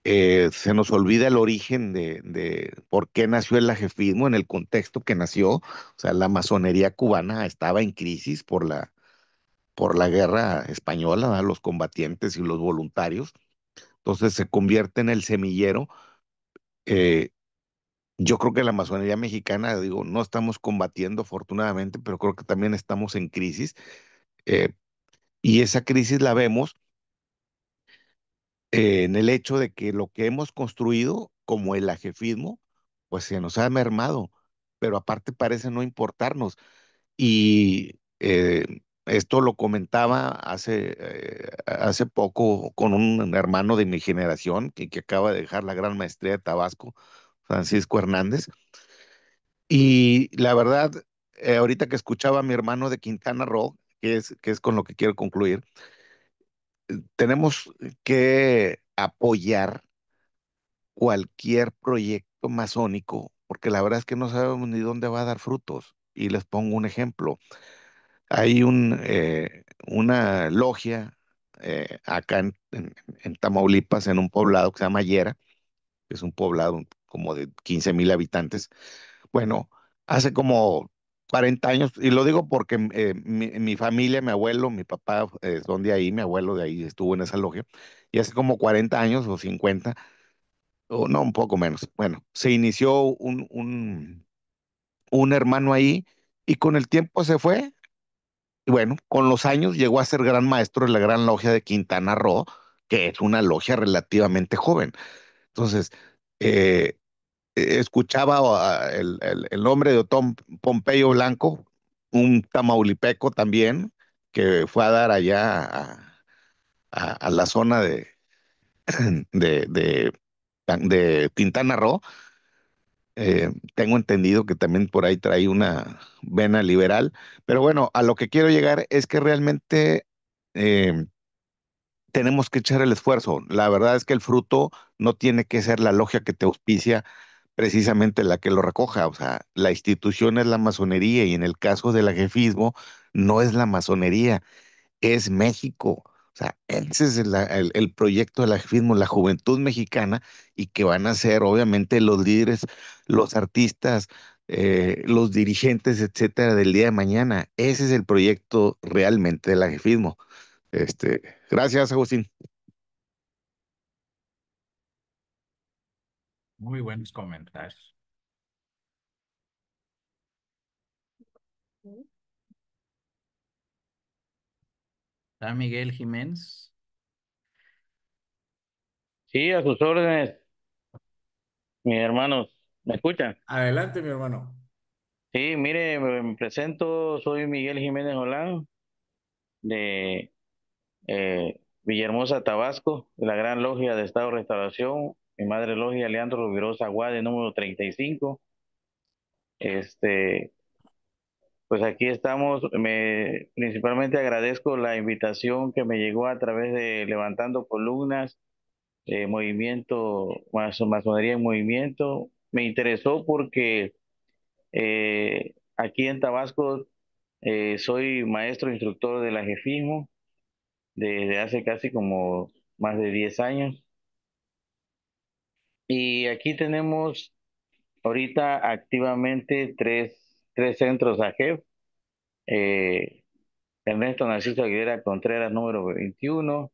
Se nos olvida el origen de por qué nació el ajefismo en el contexto que nació. O sea, la masonería cubana estaba en crisis por la guerra española, ¿verdad? Los combatientes y los voluntarios. Entonces se convierte en el semillero. Eh, yo creo que la masonería mexicana, digo, no estamos combatiendo afortunadamente, pero creo que también estamos en crisis. eh, y esa crisis la vemos en el hecho de que lo que hemos construido, como el ajefismo, pues se nos ha mermado, pero aparte parece no importarnos. Y esto lo comentaba hace poco con un hermano de mi generación que acaba de dejar la gran maestría de Tabasco, Francisco Hernández. Y la verdad, ahorita que escuchaba a mi hermano de Quintana Roo, que es con lo que quiero concluir, tenemos que apoyar cualquier proyecto masónico, porque la verdad es que no sabemos ni dónde va a dar frutos. Y les pongo un ejemplo. Hay una logia acá en Tamaulipas, en un poblado que se llama Yera, que es un poblado como de 15,000 habitantes. Bueno, hace como 40 años, y lo digo porque mi familia, mi abuelo, mi papá son de ahí, mi abuelo de ahí estuvo en esa logia, y hace como 40 años o 50 o no, un poco menos. Bueno, se inició un hermano ahí y con el tiempo se fue. Y bueno, con los años llegó a ser gran maestro de la Gran Logia de Quintana Roo, que es una logia relativamente joven. Entonces, eh, escuchaba el nombre de Otón Pompeyo Blanco, un tamaulipeco también, que fue a dar allá a la zona de, de, de Quintana Roo. Tengo entendido que también por ahí trae una vena liberal, pero bueno, a lo que quiero llegar es que realmente eh, tenemos que echar el esfuerzo. La verdad es que el fruto no tiene que ser la logia que te auspicia precisamente la que lo recoja. O sea, la institución es la masonería y en el caso del ajefismo no es la masonería, es México. O sea, ese es el proyecto del ajefismo, la juventud mexicana y que van a ser obviamente los líderes, los artistas, los dirigentes, etcétera, del día de mañana. Ese es el proyecto realmente del ajefismo. Gracias, Agustín. Muy buenos comentarios. ¿Está Miguel Jiménez? Sí, a sus órdenes, mis hermanos. ¿Me escuchan? Adelante, mi hermano. Sí, mire, me presento, soy Miguel Jiménez Olán, de Villahermosa, Tabasco, de la Gran Logia de Estado de Restauración, mi madre logia Leandro Rubirosa Aguade, número 35. Este, pues aquí estamos, principalmente agradezco la invitación que me llegó a través de Levantando Columnas, Masonería en Movimiento. Me interesó porque aquí en Tabasco soy maestro instructor del ajefismo desde hace casi como más de 10 años. Y aquí tenemos ahorita activamente tres centros AJEF. eh, Ernesto Narciso Aguilera Contreras, número 21,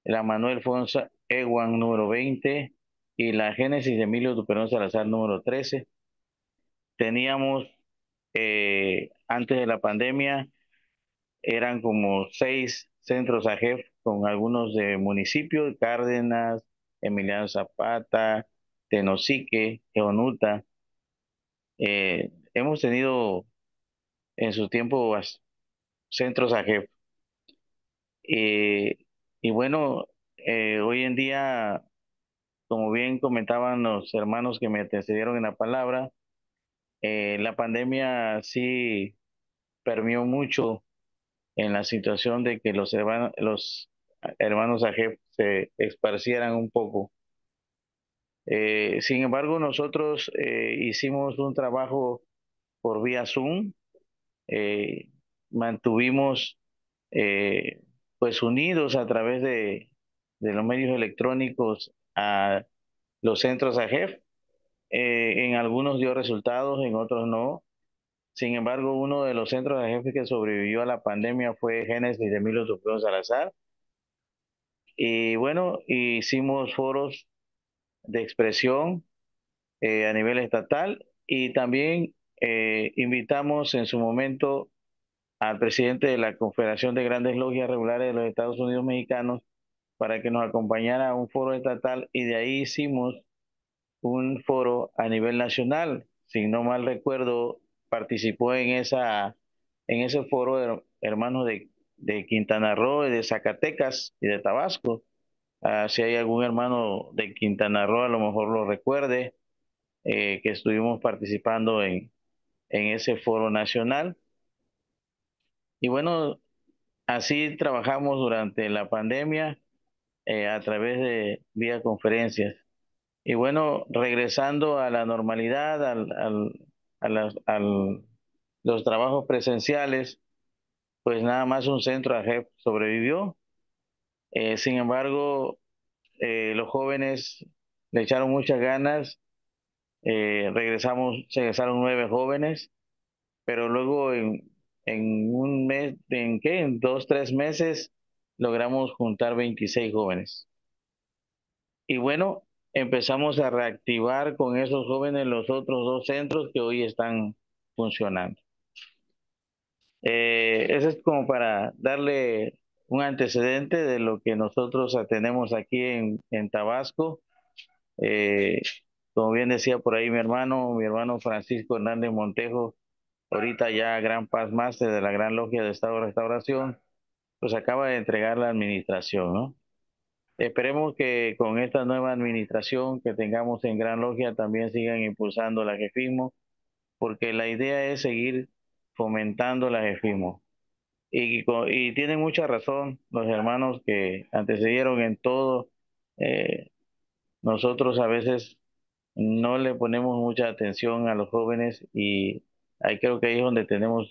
la Manuel Fonsa Ewan, número 20, y la Génesis de Emilio Duperón Salazar, número 13. Teníamos, antes de la pandemia, eran como 6 centros AGEF con algunos de municipios: Cárdenas, Emiliano Zapata, Tenosique, Geonuta. Hemos tenido en su tiempo centros AGEF. Eh, y bueno, hoy en día, como bien comentaban los hermanos que me antecedieron en la palabra, la pandemia sí permeó mucho en la situación de que los hermanos AGEP se esparcieran un poco. Sin embargo, nosotros hicimos un trabajo por vía Zoom. eh, Mantuvimos pues unidos a través de los medios electrónicos a los centros AGEF. En algunos dio resultados, en otros no. Sin embargo, uno de los centros AGEF que sobrevivió a la pandemia fue Génesis de Emilio Duprón Salazar. Y bueno, hicimos foros de expresión a nivel estatal y también invitamos en su momento al presidente de la Confederación de Grandes Logias Regulares de los Estados Unidos Mexicanos para que nos acompañara a un foro estatal, y de ahí hicimos un foro a nivel nacional. Si no mal recuerdo, participó en ese foro hermanos de Quintana Roo, de Zacatecas y de Tabasco. Si hay algún hermano de Quintana Roo, a lo mejor lo recuerde, que estuvimos participando en ese foro nacional. Y bueno, así trabajamos durante la pandemia a través de vía conferencias. Y bueno, regresando a la normalidad, los trabajos presenciales, pues nada más un centro AGEP sobrevivió. Sin embargo, los jóvenes le echaron muchas ganas. Se regresaron 9 jóvenes, pero luego en un mes, en 2, 3 meses, logramos juntar 26 jóvenes. Y bueno, empezamos a reactivar con esos jóvenes los otros 2 centros que hoy están funcionando. Eso es como para darle un antecedente de lo que nosotros tenemos aquí en Tabasco. Eh, Como bien decía por ahí mi hermano Francisco Hernández Montejo, ahorita ya Gran Paz Máster de la Gran Logia de Estado de Restauración, pues acaba de entregar la administración, ¿no? Esperemos que con esta nueva administración que tengamos en Gran Logia también sigan impulsando el ajefismo, porque la idea es seguir fomentando el ajefismo. Y tienen mucha razón los hermanos que antecedieron en todo. Eh, Nosotros a veces no le ponemos mucha atención a los jóvenes y ahí creo que ahí es donde tenemos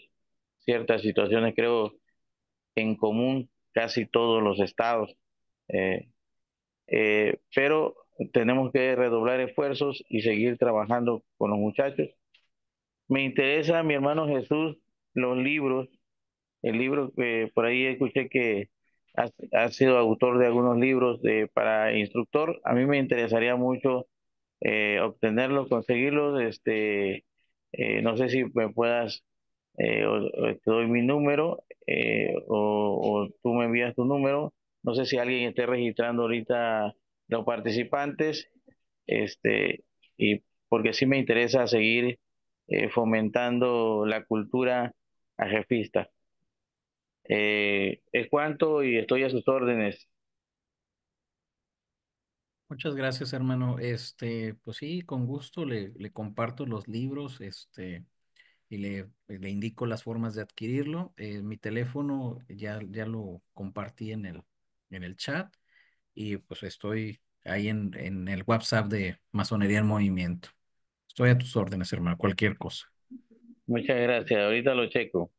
ciertas situaciones, creo, en común casi todos los estados. Eh, pero tenemos que redoblar esfuerzos y seguir trabajando con los muchachos. Me interesa, mi hermano Jesús, los libros. El libro que por ahí escuché que has sido autor de algunos libros para instructor. A mí me interesaría mucho obtenerlos, conseguirlos. No sé si me puedas, o te doy mi número o tú me envías tu número. No sé si alguien esté registrando ahorita los participantes, este, y porque sí me interesa seguir fomentando la cultura ajefista. Es cuanto y estoy a sus órdenes. Muchas gracias, hermano. Pues sí, con gusto le comparto los libros, y le indico las formas de adquirirlo. Mi teléfono ya lo compartí en el chat y pues estoy ahí en el WhatsApp de Masonería en Movimiento. Estoy a tus órdenes, hermano, cualquier cosa. Muchas gracias. Ahorita lo checo.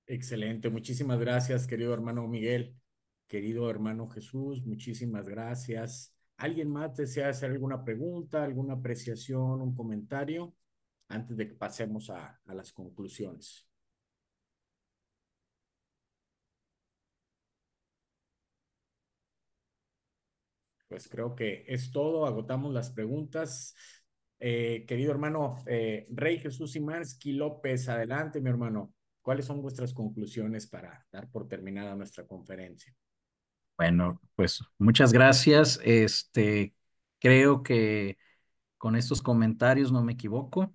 Excelente, muchísimas gracias, querido hermano Miguel, querido hermano Jesús, muchísimas gracias. ¿Alguien más desea hacer alguna pregunta, alguna apreciación, un comentario antes de que pasemos a las conclusiones? Pues creo que es todo, agotamos las preguntas. Querido hermano Rey Jesús Imansky López, adelante, mi hermano. ¿Cuáles son vuestras conclusiones para dar por terminada nuestra conferencia? Bueno, pues muchas gracias. Creo que con estos comentarios no me equivoco.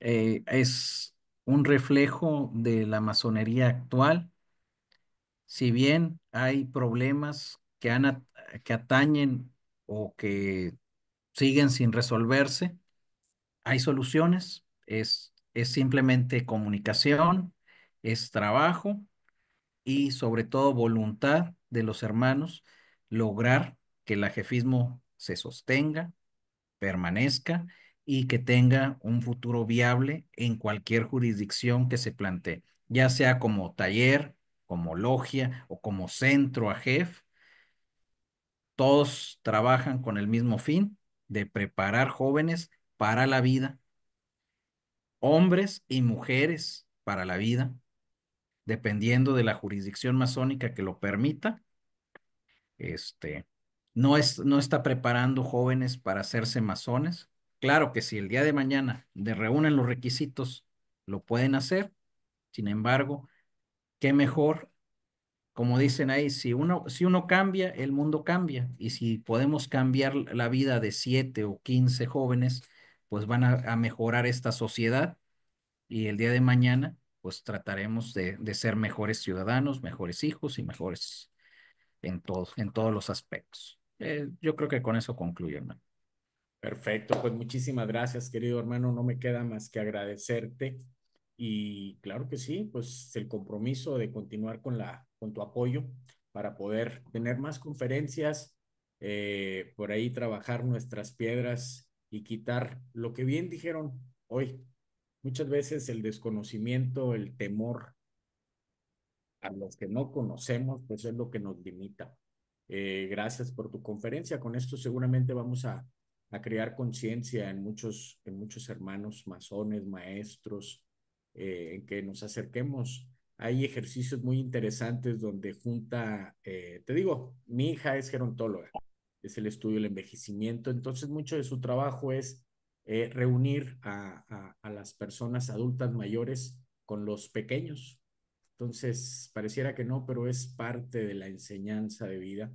Es un reflejo de la masonería actual. Si bien hay problemas que atañen o que siguen sin resolverse, hay soluciones. Es simplemente comunicación, es trabajo y sobre todo voluntad de los hermanos lograr que el ajefismo se sostenga, permanezca y que tenga un futuro viable en cualquier jurisdicción que se plantee, ya sea como taller, como logia o como centro AJEF. Todos trabajan con el mismo fin de preparar jóvenes para la vida, hombres y mujeres para la vida, dependiendo de la jurisdicción masónica que lo permita. Este, no está preparando jóvenes para hacerse masones. Claro que si el día de mañana reúnen los requisitos, lo pueden hacer. Sin embargo, qué mejor, como dicen ahí, si uno cambia, el mundo cambia. Y si podemos cambiar la vida de 7 o 15 jóvenes, pues van a mejorar esta sociedad. Y el día de mañana, pues trataremos de ser mejores ciudadanos, mejores hijos y mejores en todos los aspectos. Yo creo que con eso concluyo, hermano. Perfecto, pues muchísimas gracias, querido hermano. No me queda más que agradecerte. Y claro que sí, pues el compromiso de continuar con tu apoyo para poder tener más conferencias, por ahí trabajar nuestras piedras y quitar lo que bien dijeron hoy. Muchas veces el desconocimiento, el temor a los que no conocemos, pues es lo que nos limita. Gracias por tu conferencia. Con esto seguramente vamos a crear conciencia en muchos hermanos masones, maestros, en que nos acerquemos. Hay ejercicios muy interesantes donde junta, te digo, mi hija es gerontóloga, es el estudio del envejecimiento, entonces mucho de su trabajo es reunir a las personas adultas mayores con los pequeños. Entonces, pareciera que no, pero es parte de la enseñanza de vida,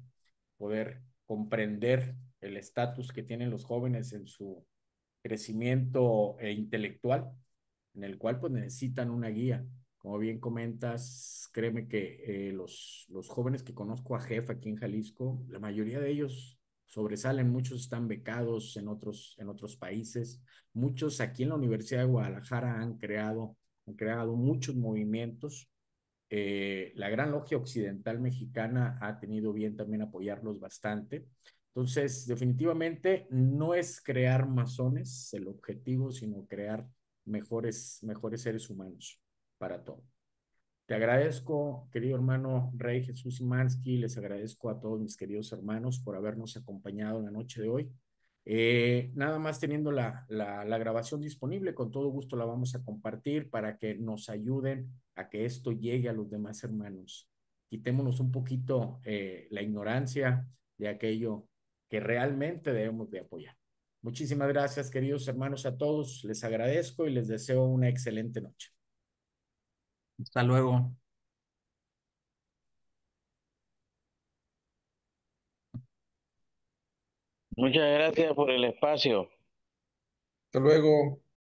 poder comprender el estatus que tienen los jóvenes en su crecimiento intelectual, en el cual pues necesitan una guía. Como bien comentas, créeme que los jóvenes que conozco a JEF aquí en Jalisco, la mayoría de ellos sobresalen, muchos están becados en otros países, muchos aquí en la Universidad de Guadalajara han creado muchos movimientos. La Gran Logia Occidental Mexicana ha tenido bien también apoyarlos bastante. Entonces, definitivamente no es crear masones el objetivo, sino crear mejores seres humanos para todo. Te agradezco, querido hermano Rey Jesús Simansky, les agradezco a todos mis queridos hermanos por habernos acompañado en la noche de hoy. Nada más teniendo la grabación disponible, con todo gusto la vamos a compartir para que nos ayuden a que esto llegue a los demás hermanos. Quitémonos un poquito la ignorancia de aquello que realmente debemos de apoyar. Muchísimas gracias, queridos hermanos, a todos. Les agradezco y les deseo una excelente noche. Hasta luego. Muchas gracias por el espacio. Hasta luego.